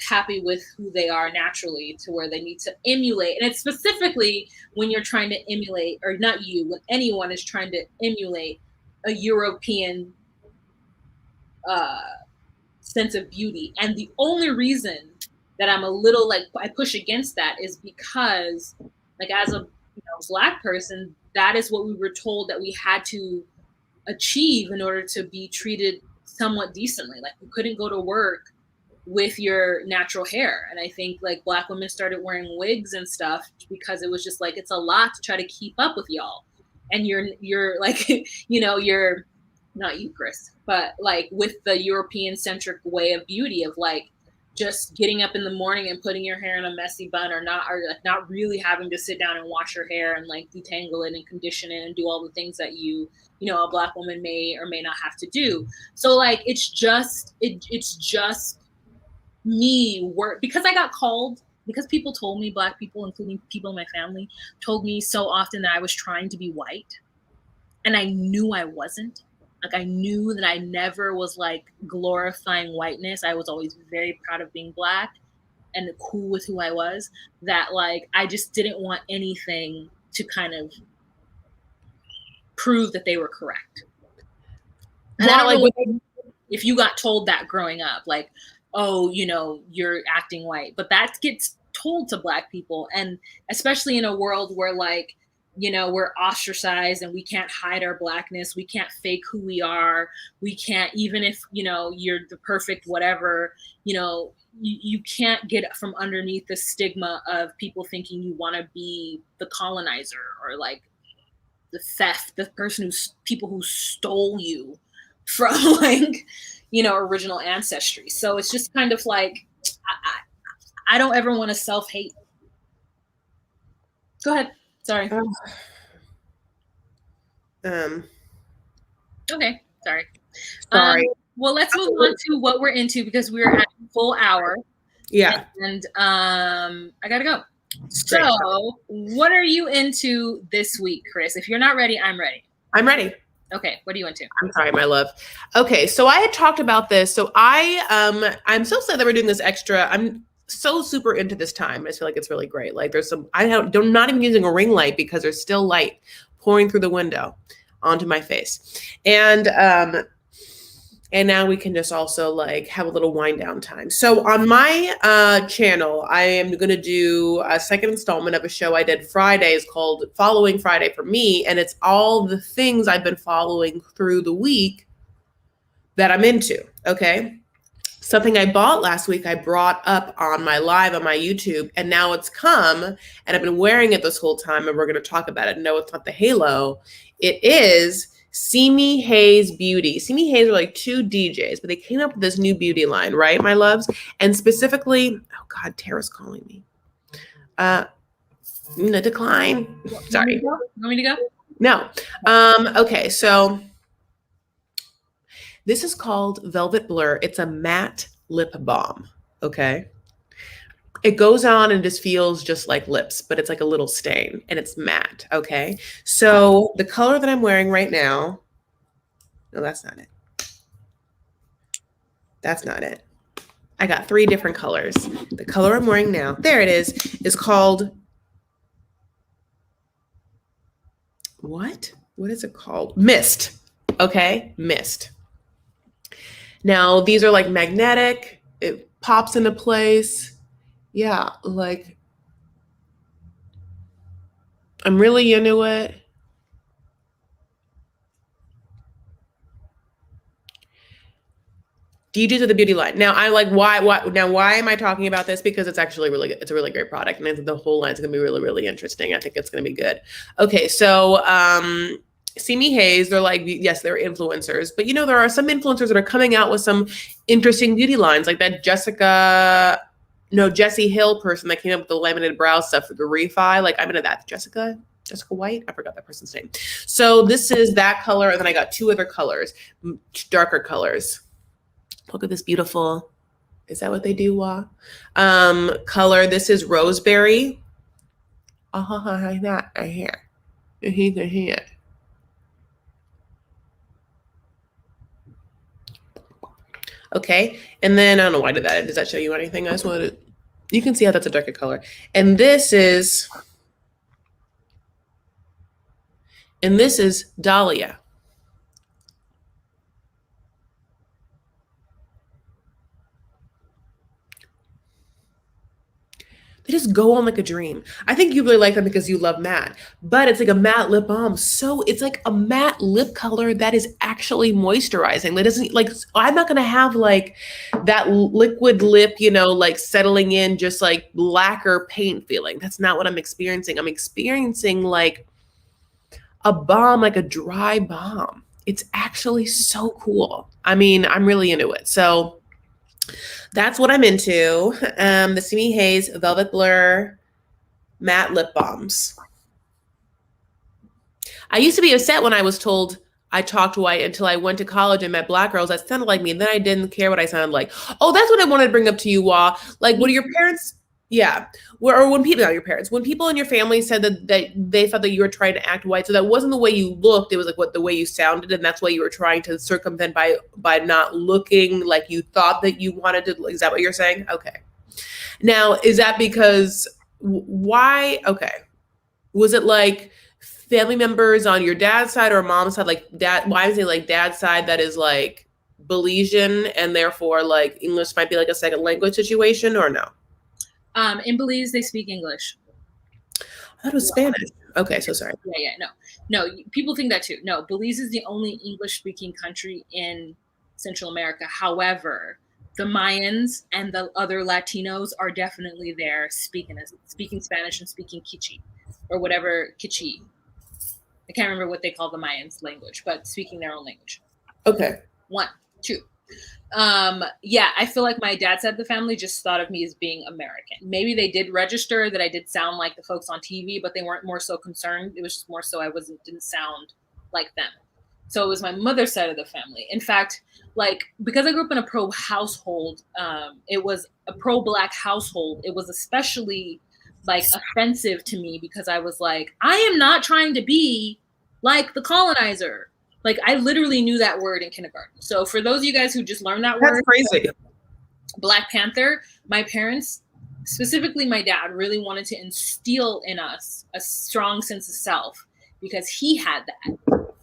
Speaker 1: happy with who they are naturally, to where they need to emulate. And it's specifically when you're trying to emulate, or not you, when anyone is trying to emulate a European sense of beauty. And the only reason that I'm a little like, I push against that is because, like, as a Black person, that is what we were told that we had to achieve in order to be treated somewhat decently. Like, you couldn't go to work with your natural hair. And I think like Black women started wearing wigs and stuff because it was just like, it's a lot to try to keep up with y'all. And you're like, you're not you, Chris, but like with the European centric way of beauty of like just getting up in the morning and putting your hair in a messy bun, or like not really having to sit down and wash your hair and like detangle it and condition it and do all the things that a Black woman may or may not have to do. So like, it's just me work, because I got called, because people told me, Black people, including people in my family, told me so often that I was trying to be white. And I knew I wasn't. Like, I knew that I never was like glorifying whiteness. I was always very proud of being Black and cool with who I was. That like, I just didn't want anything to kind of prove that they were correct. And I don't know if you got told that growing up, like, oh, you're acting white, but that gets told to Black people. And especially in a world where like, we're ostracized and we can't hide our Blackness. We can't fake who we are. We can't, even if, you're the perfect whatever, you can't get from underneath the stigma of people thinking you want to be the colonizer, or like the theft, the person people who stole you from like, original ancestry. So it's just kind of like, I don't ever want to self-hate. Go ahead. Sorry. Okay. Sorry. Well, let's move on to what we're into, because we're at a full hour.
Speaker 2: Yeah.
Speaker 1: And I gotta go. So what are you into this week, Chris? If you're not ready, I'm ready.
Speaker 2: I'm ready.
Speaker 1: Okay, what are you into?
Speaker 2: I'm sorry, my love. Okay, so I had talked about this. So I'm so sad that we're doing this extra. I'm so super into this time. I just feel like it's really great. Like, there's some, I'm not even using a ring light because there's still light pouring through the window onto my face. And now we can just also like have a little wind down time. So on my channel, I am going to do a second installment of a show I did Fridays called Following Friday for Me. And it's all the things I've been following through the week that I'm into. Okay. Something I bought last week, I brought up on my live on my YouTube, and now it's come, and I've been wearing it this whole time, and we're going to talk about it. No, it's not the halo. It is Simi Hayes Beauty. Simi Hayes are like two DJs, but they came up with this new beauty line, right, my loves? And specifically, oh God, Tara's calling me. Decline. Sorry.
Speaker 1: Want me to go?
Speaker 2: No. Okay, so this is called Velvet Blur. It's a matte lip balm, okay? It goes on and just feels just like lips, but it's like a little stain, and it's matte, okay? So the color that I'm wearing right now, no, that's not it. That's not it. I got 3 different colors. The color I'm wearing now, there it is called, what? What is it called? Mist, okay? Mist. Now, these are like magnetic. It pops into place. Yeah, like I'm really into it. DJs of the beauty line. Now I like why am I talking about this? Because it's actually really good. It's a really great product, and I think the whole line's gonna be really, really interesting. I think it's gonna be good. Okay, so Simi Hayes, they're like, yes, they're influencers, but you know, there are some influencers that are coming out with some interesting beauty lines, like that Jessie Hill person that came up with the laminated brow stuff for the refi. Like, I'm into that. Jessica White? I forgot that person's name. So this is that color, and then I got two other colors, darker colors. Look at this beautiful, is that what they do, Wah? Color. This is Roseberry. Okay, and then I don't know why I did that. Does that show you anything? I just wanted to, you can see how that's a darker color. And this is Dahlia. They just go on like a dream. I think you really like them because you love matte, but it's like a matte lip balm. So it's like a matte lip color that is actually moisturizing. That doesn't, like, I'm not going to have like that liquid lip, you know, like settling in just like lacquer paint feeling. That's not what I'm experiencing. I'm experiencing like a balm, like a dry balm. It's actually so cool. I mean, I'm really into it. So that's what I'm into. The Simi Hayes Velvet Blur Matte Lip Balms. I used to be upset when I was told I talked white until I went to college and met black girls that sounded like me. And then I didn't care what I sounded like. Oh, that's what I wanted to bring up to you, Wah. Like, what are your parents? Yeah. Or when people, not your parents, when people in your family said that they thought that you were trying to act white, so that wasn't the way you looked, it was like the way you sounded, and that's why you were trying to circumvent by not looking like you thought that you wanted to. Is that what you're saying? Okay. Now, is that because why? Okay. Was it like family members on your dad's side or mom's side? Like dad, why is it like dad's side that is like Belizean and therefore like English might be like a second language situation, or no?
Speaker 1: In Belize, they speak English.
Speaker 2: I thought it was Spanish. Okay, so sorry.
Speaker 1: Yeah, no. People think that too. No, Belize is the only English-speaking country in Central America. However, the Mayans and the other Latinos are definitely there speaking Spanish and speaking Kichi or whatever Kichi. I can't remember what they call the Mayans language, but speaking their own language.
Speaker 2: Okay.
Speaker 1: 1, 2. Yeah, I feel like my dad's side of the family just thought of me as being American. Maybe they did register that I did sound like the folks on TV, but they weren't more so concerned. It was just more so I didn't sound like them. So it was my mother's side of the family. In fact, like, because I grew up in a pro household, it was a pro-Black household. It was especially like offensive to me because I was like, I am not trying to be like the colonizer. Like, I literally knew that word in kindergarten. So for those of you guys who just learned that word,
Speaker 2: crazy.
Speaker 1: Black Panther, my parents, specifically my dad, really wanted to instill in us a strong sense of self because he had that.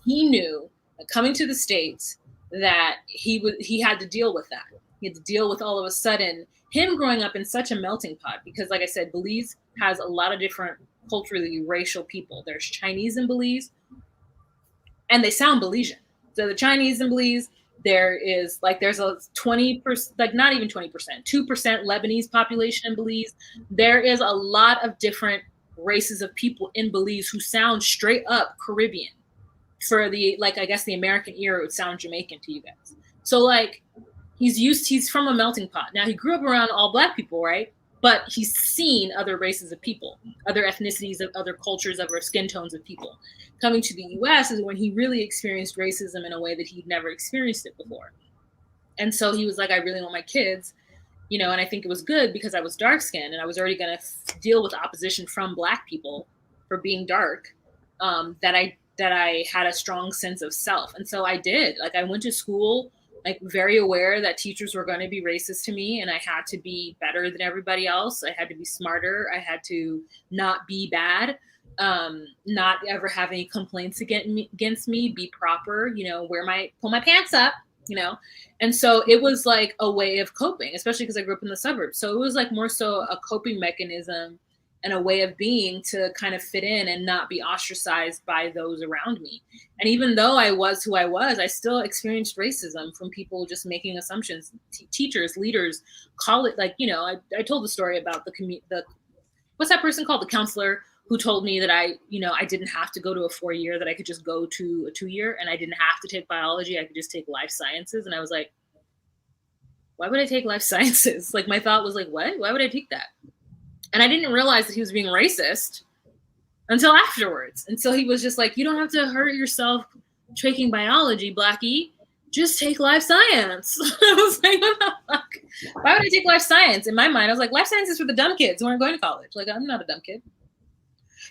Speaker 1: He knew that coming to the States that he had to deal with that. He had to deal with all of a sudden him growing up in such a melting pot because, like I said, Belize has a lot of different culturally racial people. There's Chinese in Belize, and they sound Belizean. So the Chinese in Belize, there's a 20%, like not even 20%, 2% Lebanese population in Belize. There is a lot of different races of people in Belize who sound straight up Caribbean. For the, like, I guess the American ear, it would sound Jamaican to you guys. So like, he's from a melting pot. Now he grew up around all Black people, right? But he's seen other races of people, other ethnicities, of other cultures, other skin tones of people. Coming to the US is when he really experienced racism in a way that he'd never experienced it before. And so he was like, I really want my kids, you know, and I think it was good because I was dark skinned and I was already going to deal with opposition from Black people for being dark, that I had a strong sense of self. And so I did. Like, I went to school like very aware that teachers were going to be racist to me and I had to be better than everybody else. I had to be smarter. I had to not be bad, not ever have any complaints against me, be proper, you know, pull my pants up, you know? And so it was like a way of coping, especially because I grew up in the suburbs. So it was like more so a coping mechanism and a way of being to kind of fit in and not be ostracized by those around me. And even though I was who I was, I still experienced racism from people just making assumptions, teachers, leaders, call it like, I told the story about the what's that person called? The counselor who told me that I didn't have to go to a 4-year, that I could just go to a 2-year, and I didn't have to take biology. I could just take life sciences. And I was like, why would I take life sciences? Like, my thought was like, what? Why would I take that? And I didn't realize that he was being racist until afterwards. Until he was just like, you don't have to hurt yourself taking biology, Blackie. Just take life science. I was like, what the fuck? Why would I take life science? In my mind, I was like, life science is for the dumb kids who aren't going to college. Like, I'm not a dumb kid.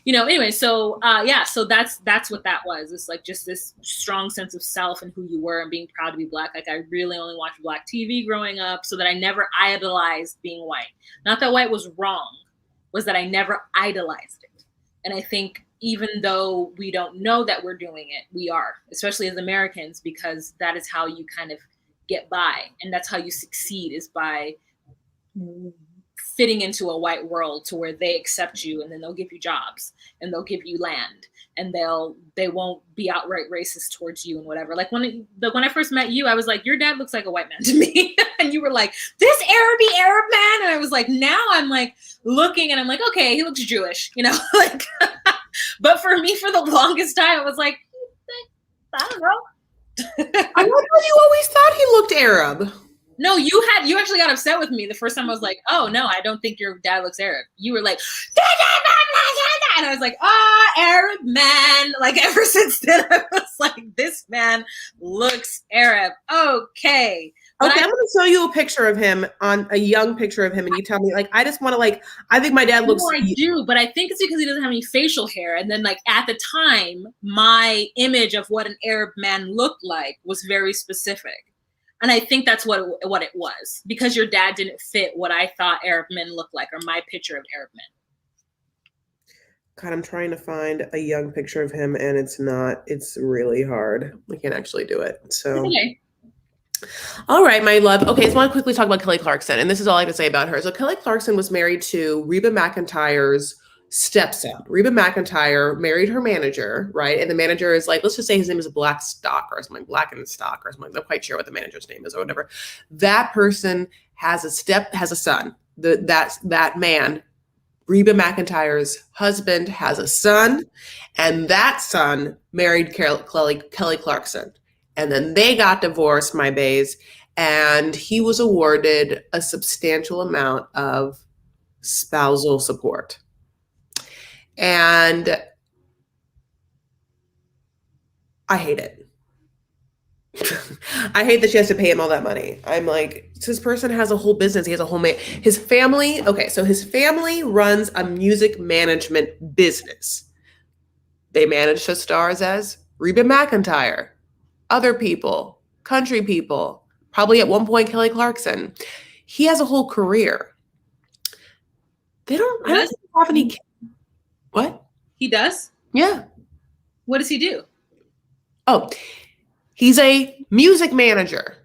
Speaker 1: Anyway, so so that's what that was. It's like just this strong sense of self and who you were and being proud to be Black. Like, I really only watched Black TV growing up, so that I never idolized being white. Not that white was wrong, was that I never idolized it. And I think even though we don't know that we're doing it, we are, especially as Americans, because that is how you kind of get by. And that's how you succeed, is by fitting into a white world to where they accept you, and then they'll give you jobs and they'll give you land, and they won't be outright racist towards you and whatever. Like when I first met you, I was like, your dad looks like a white man to me. And you were like, this Arab man. And I was like, now I'm like looking and I'm like, okay, he looks Jewish, like, but for me, for the longest time, I was like, I don't know.
Speaker 2: I wonder if you always thought he looked Arab.
Speaker 1: No, you actually got upset with me the first time. I was like, oh no, I don't think your dad looks Arab. You were like, and I was like, Arab man. Like, ever since then, I was like, this man looks Arab. Okay.
Speaker 2: Okay, I'm going to show you a picture of him, a young picture of him, and you tell me, like, I just want to, like, I think my dad looks...
Speaker 1: No, I do, but I think it's because he doesn't have any facial hair. And then, like, at the time, my image of what an Arab man looked like was very specific. And I think that's what it was, because your dad didn't fit what I thought Arab men looked like, or my picture of Arab men.
Speaker 2: God, I'm trying to find a young picture of him, and it's really hard. I can't actually do it. So,
Speaker 1: okay.
Speaker 2: All right, my love. Okay, so I want to quickly talk about Kelly Clarkson, and this is all I have to say about her. So Kelly Clarkson was married to Reba McEntire's stepson. Reba McEntire married her manager, right? And the manager is like, let's just say his name is Blackstock or something, Black and Stock or something. I'm not quite sure what the manager's name is or whatever. That person has a son. That man, Reba McEntire's husband, has a son, and that son married Kelly Clarkson. And then they got divorced, my bays, and he was awarded a substantial amount of spousal support. And I hate it. I hate that she has to pay him all that money. I'm like, this person has a whole business. He has a whole his family. Okay, so his family runs a music management business. They manage the stars as Reba McEntire, other people, country people, probably at one point Kelly Clarkson. He has a whole career. I don't have any kids. What?
Speaker 1: He does?
Speaker 2: Yeah.
Speaker 1: What does he do?
Speaker 2: Oh, he's a music manager.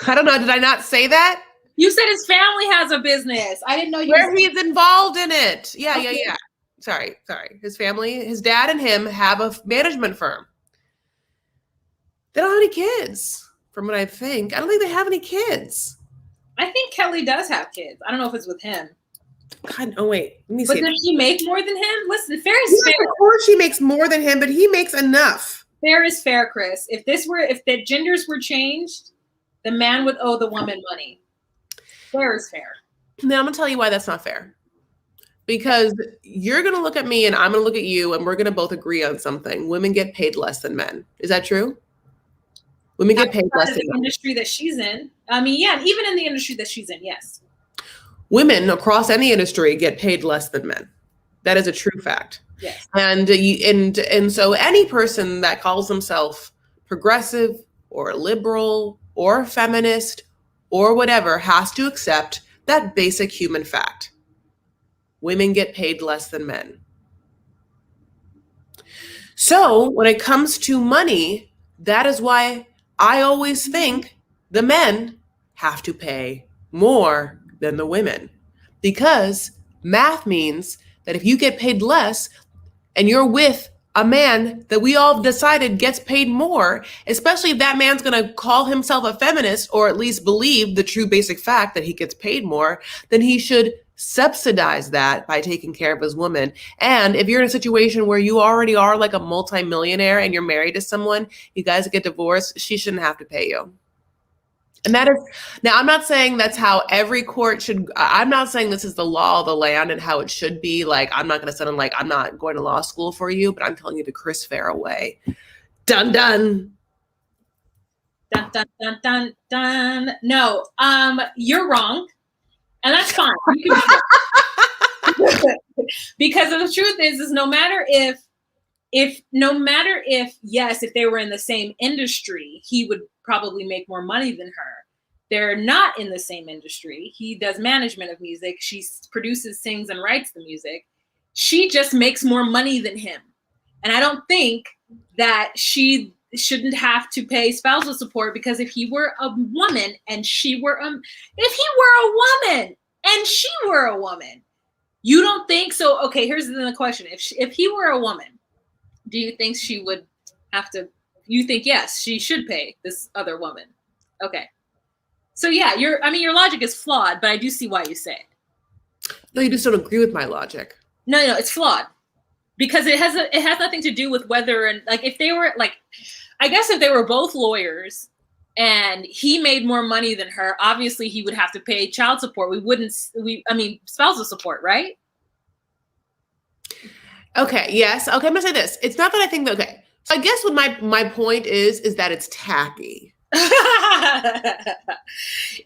Speaker 2: I don't know. Did I not say that?
Speaker 1: You said his family has a business. I didn't know
Speaker 2: he's involved in it. Yeah, okay. Yeah. Sorry. His family, his dad and him have a management firm. They don't have any kids, from what I think. I don't think they have any kids.
Speaker 1: I think Kelly does have kids. I don't know if it's with him.
Speaker 2: God, oh wait, let me see.
Speaker 1: But does she make more than him? Listen, fair is fair.
Speaker 2: Of course she makes more than him, but he makes enough.
Speaker 1: Fair is fair, Chris. If the genders were changed, the man would owe the woman money. Fair is fair.
Speaker 2: Now I'm gonna tell you why that's not fair. Because you're gonna look at me and I'm gonna look at you, and we're gonna both agree on something. Women get paid less than men. Is that true? Women get paid less than men.
Speaker 1: The industry that she's in. I mean, yeah, even in the industry that she's in, yes.
Speaker 2: Women across any industry get paid less than men. That is a true fact.
Speaker 1: Yes.
Speaker 2: And so any person that calls themselves progressive or liberal or feminist or whatever has to accept that basic human fact. Women get paid less than men. So when it comes to money, that is why I always think the men have to pay more than the women, because Math means that if you get paid less and you're with a man that we all decided gets paid more, especially if that man's going to call himself a feminist or at least believe the true basic fact that he gets paid more, then he should subsidize that by taking care of his woman. And if you're in a situation where you already are like a multimillionaire and you're married to someone, you guys get divorced, she shouldn't have to pay you. And that is, now I'm not saying that's how every court should, I'm not saying this is the law of the land and how it should be. Like, I'm not going to sit on like, I'm not going to law school for you, but I'm telling you the Chris Farrow way. Dun, dun.
Speaker 1: Dun, dun, dun, dun, dun. No, you're wrong. And that's fine. You can be wrong. Because the truth is no matter if, yes, if they were in the same industry, he would probably make more money than her. They're not in the same industry. He does management of music. She produces, sings, and writes the music. She just makes more money than him. And I don't think that she shouldn't have to pay spousal support, because if he were a woman and she were if he were a woman and she were a woman, you don't think so? Okay, here's the question. If he were a woman, do you think she would have to? You think yes, she should pay this other woman. Okay. So yeah, your logic is flawed, but I do see why you say it.
Speaker 2: No, you just don't agree with my logic.
Speaker 1: No, it's flawed. Because it has nothing to do with whether, and like if they were like, I guess if they were both lawyers and he made more money than her, obviously he would have to pay child support. Spousal support, right?
Speaker 2: Okay, yes. Okay, I'm gonna say this. It's not that I think that, okay. So I guess what my point is that it's tacky.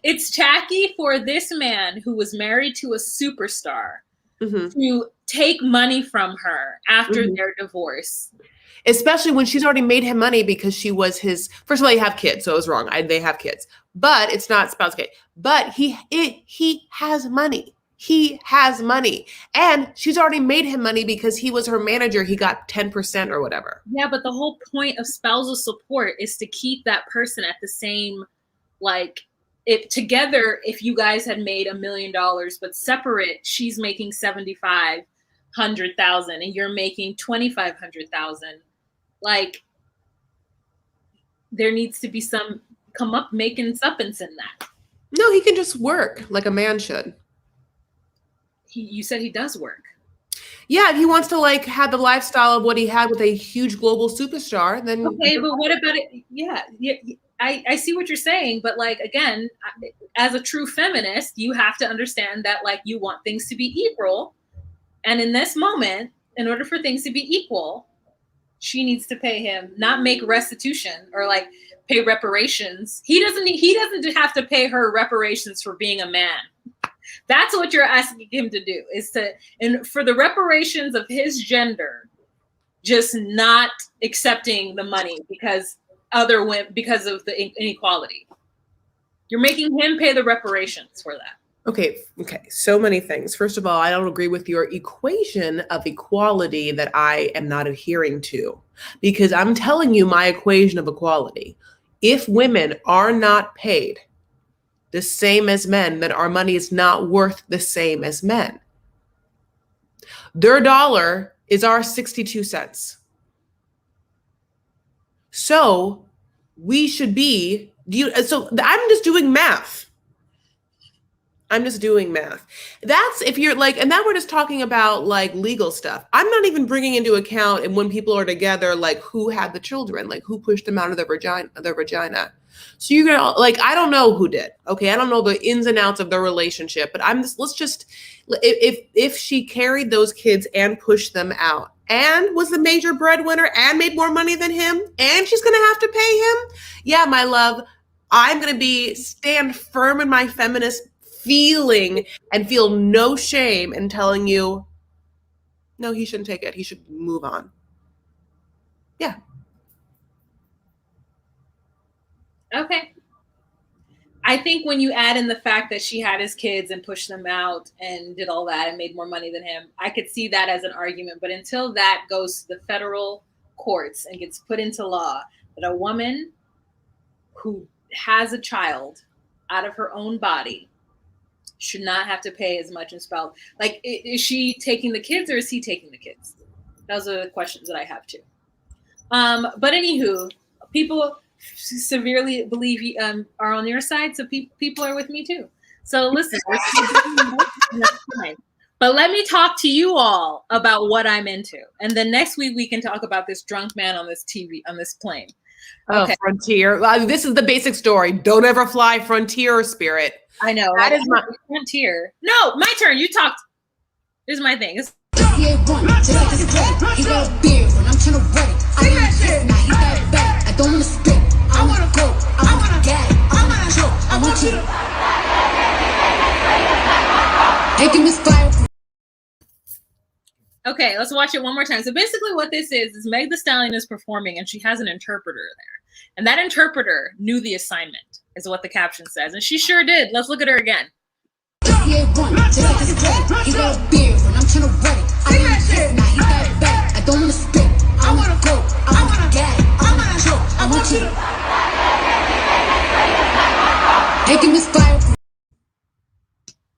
Speaker 1: It's tacky for this man who was married to a superstar to take money from her after their divorce.
Speaker 2: Especially when she's already made him money because she was his, first of all, you have kids, so it was wrong. They have kids, but it's not spouse. Okay. But he has money. He has money, and she's already made him money because he was her manager. He got 10% or whatever.
Speaker 1: Yeah, but the whole point of spousal support is to keep that person at the same, like, if together, if you guys had made $1 million, but separate, she's making 7,500,000 and you're making 2,500,000. Like, there needs to be some making suppance in that.
Speaker 2: No, he can just work like a man should.
Speaker 1: You said he does work.
Speaker 2: Yeah, if he wants to like have the lifestyle of what he had with a huge global superstar, then
Speaker 1: okay. But what about it? Yeah, I see what you're saying, but like again, as a true feminist, you have to understand that like you want things to be equal, and in this moment, in order for things to be equal, she needs to pay him, not make restitution or like pay reparations. He doesn't have to pay her reparations for being a man. That's what you're asking him to do, is to, and for the reparations of his gender, just not accepting the money because of the inequality. You're making him pay the reparations for that.
Speaker 2: Okay. So many things. First of all, I don't agree with your equation of equality that I am not adhering to, because I'm telling you my equation of equality. If women are not paid the same as men, then our money is not worth the same as men. Their dollar is our 62 cents. So we should be, so I'm just doing math. That's if you're like, and now we're just talking about like legal stuff. I'm not even bringing into account, and when people are together, like who had the children, like who pushed them out of their vagina. So you're gonna like, I don't know who did. Okay, I don't know the ins and outs of their relationship, but if she carried those kids and pushed them out and was the major breadwinner and made more money than him, and she's gonna have to pay him. Yeah, my love, I'm gonna stand firm in my feminist feeling and feel no shame in telling you, no, he shouldn't take it. He should move on. Yeah.
Speaker 1: Okay. I think when you add in the fact that she had his kids and pushed them out and did all that and made more money than him, I could see that as an argument. But until that goes to the federal courts and gets put into law, that a woman who has a child out of her own body should not have to pay as much in spouse. Like, is she taking the kids or is he taking the kids? Those are the questions that I have too. But anywho, people severely believe are on your side, so people are with me too. So listen, that's fine. But let me talk to you all about what I'm into, and then next week we can talk about this drunk man on this plane.
Speaker 2: Okay. Oh, Frontier. This is the basic story. Don't ever fly Frontier or Spirit.
Speaker 1: I know.
Speaker 2: That is my
Speaker 1: Frontier. No, my turn. You talked. Here's my thing. Okay, let's watch it one more time. So basically what this is Meg Thee Stallion is performing and she has an interpreter there. And that interpreter knew the assignment, is what the caption says. And she sure did. Let's look at her again.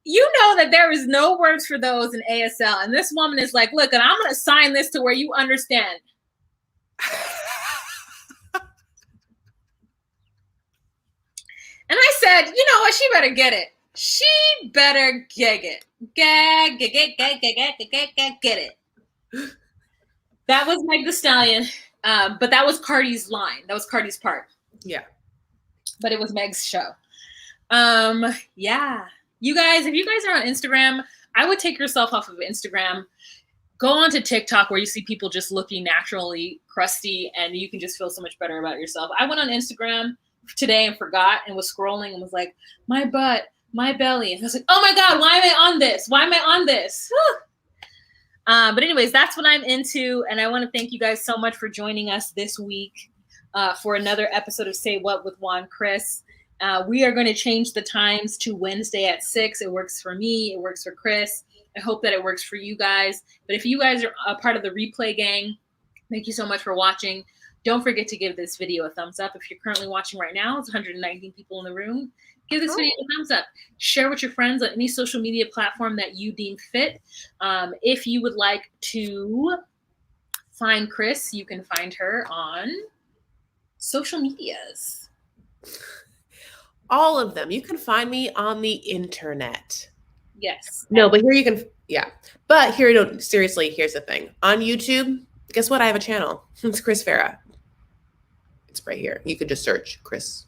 Speaker 1: You know that there is no words for those in ASL. And this woman is like, look, and I'm going to sign this to where you understand. And I said, you know what? She better get it. She better get it. Get it. That was Meg Thee Stallion. But that was Cardi's line. That was Cardi's part.
Speaker 2: Yeah.
Speaker 1: But it was Meg's show. Yeah. You guys, if you guys are on Instagram, I would take yourself off of Instagram. Go on to TikTok where you see people just looking naturally crusty and you can just feel so much better about yourself. I went on Instagram today and forgot and was scrolling and was like, my butt, my belly. And I was like, oh my God, why am I on this? Why am I on this? But anyways, that's what I'm into. And I want to thank you guys so much for joining us this week for another episode of Say What with Juan Chris. We are going to change the times to Wednesday at 6. It works for me. It works for Chris. I hope that it works for you guys. But if you guys are a part of the replay gang, thank you so much for watching. Don't forget to give this video a thumbs up. If you're currently watching right now, it's 119 people in the room. Give this video a thumbs up. Share with your friends on any social media platform that you deem fit. If you would like to find Chris, you can find her on social medias.
Speaker 2: All of them. You can find me on the internet.
Speaker 1: Yes.
Speaker 2: No, but here you can, yeah. But here, no, seriously, here's the thing. On YouTube, guess what? I have a channel. It's Chris Farah. It's right here. You could just search Chris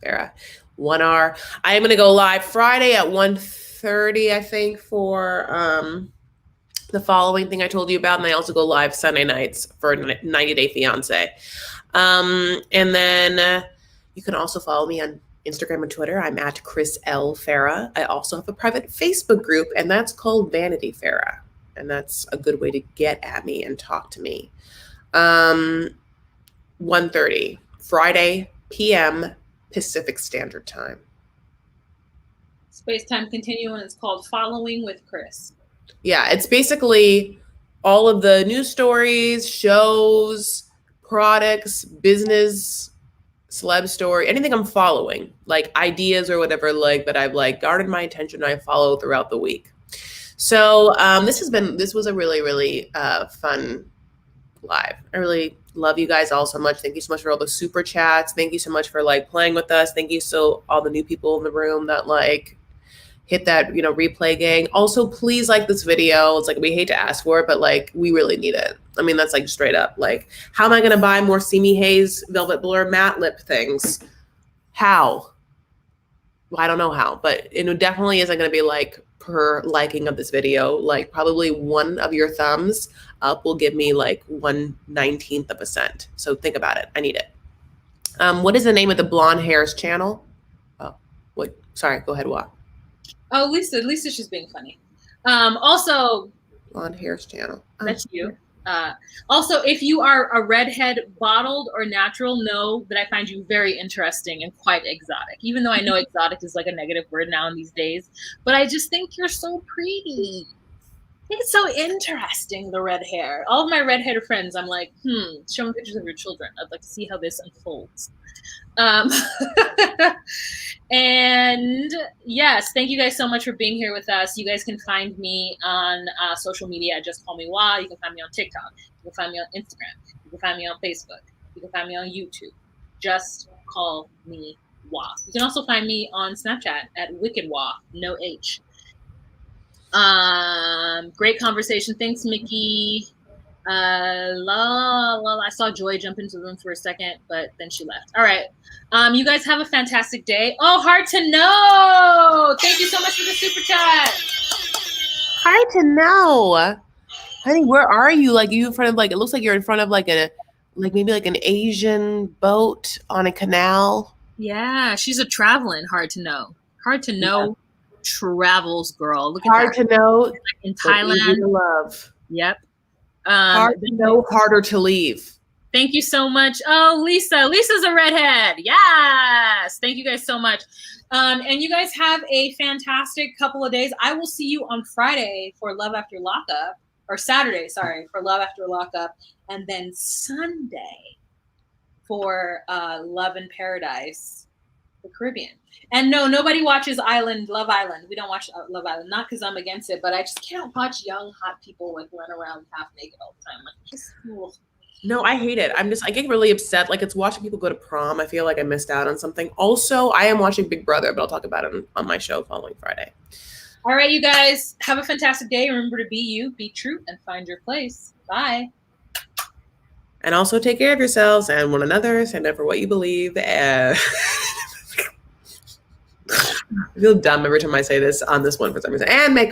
Speaker 2: Farah. 1R. I am going to go live Friday at 1:30, I think, for the following thing I told you about. And I also go live Sunday nights for 90 Day Fiance. And then you can also follow me on Instagram and Twitter. I'm at Chris L. Farah. I also have a private Facebook group, and that's called Vanity Farah. And that's a good way to get at me and talk to me. 1:30, Friday, p.m. Pacific Standard Time.
Speaker 1: Space-Time Continuum. It's called Following with Chris.
Speaker 2: Yeah, it's basically all of the news stories, shows, products, business, celeb story, anything I'm following, like ideas or whatever, like that I've like garnered my attention, I follow throughout the week. So this was a really, really fun live. I really love you guys all so much. Thank you so much for all the super chats. Thank you so much for like playing with us. Thank you so all the new people in the room that like hit that, replay gang. Also, please like this video. It's like, we hate to ask for it, but like, we really need it. I mean, that's like straight up. Like, how am I going to buy more Simi Hayes Velvet Blur matte lip things? How? Well, I don't know how, but it definitely isn't going to be like per liking of this video. Like probably one of your thumbs up will give me like 1/19 of a cent. So think about it. I need it. What is the name of the blonde hairs channel? Oh, what? Sorry, go ahead, Waht.
Speaker 1: Oh, Lisa's just being funny. Also,
Speaker 2: blonde hairs channel.
Speaker 1: That's you. Also, if you are a redhead, bottled or natural, know that I find you very interesting and quite exotic. Even though I know exotic is like a negative word now in these days, but I just think you're so pretty. I think it's so interesting, the red hair. All of my redhead friends, I'm like, show me pictures of your children. I'd like to see how this unfolds. And yes, thank you guys so much for being here with us. You guys can find me on social media. Just call me Wah. You can find me on TikTok. You can find me on Instagram. You can find me on Facebook. You can find me on YouTube. Just call me Wah. You can also find me on Snapchat at Wicked Wah, no H. Great conversation. Thanks, Mickey. I saw Joy jump into the room for a second, but then she left. All right. You guys have a fantastic day. Oh, hard to know. Thank you so much for the super chat.
Speaker 2: Hard to know. Honey, where are you? Like, you in front of, like, it looks like you're in front of like maybe like an Asian boat on a canal.
Speaker 1: Yeah, she's a traveling hard to know. Hard to know travels, girl. Look at
Speaker 2: hard
Speaker 1: that.
Speaker 2: to know.
Speaker 1: Like in Thailand.
Speaker 2: Easy to love.
Speaker 1: Yep.
Speaker 2: Hard to know, harder to leave.
Speaker 1: Thank you so much. Oh, Lisa. Lisa's a redhead. Yes. Thank you guys so much. And you guys have a fantastic couple of days. I will see you on Friday for Love After Lockup, or Saturday, sorry, for Love After Lockup, and then Sunday for Love in Paradise, the Caribbean. And no, nobody watches Love Island. We don't watch Love Island, not because I'm against it, but I just can't watch young, hot people like run around half naked all the time. Like, just cool.
Speaker 2: No, I hate it. I get really upset. Like, it's watching people go to prom. I feel like I missed out on something. Also, I am watching Big Brother, but I'll talk about it on my show following Friday.
Speaker 1: All right, you guys, have a fantastic day. Remember to be you, be true, and find your place. Bye.
Speaker 2: And also take care of yourselves and one another. Stand up for what you believe. I feel dumb every time I say this on this one for some reason. And make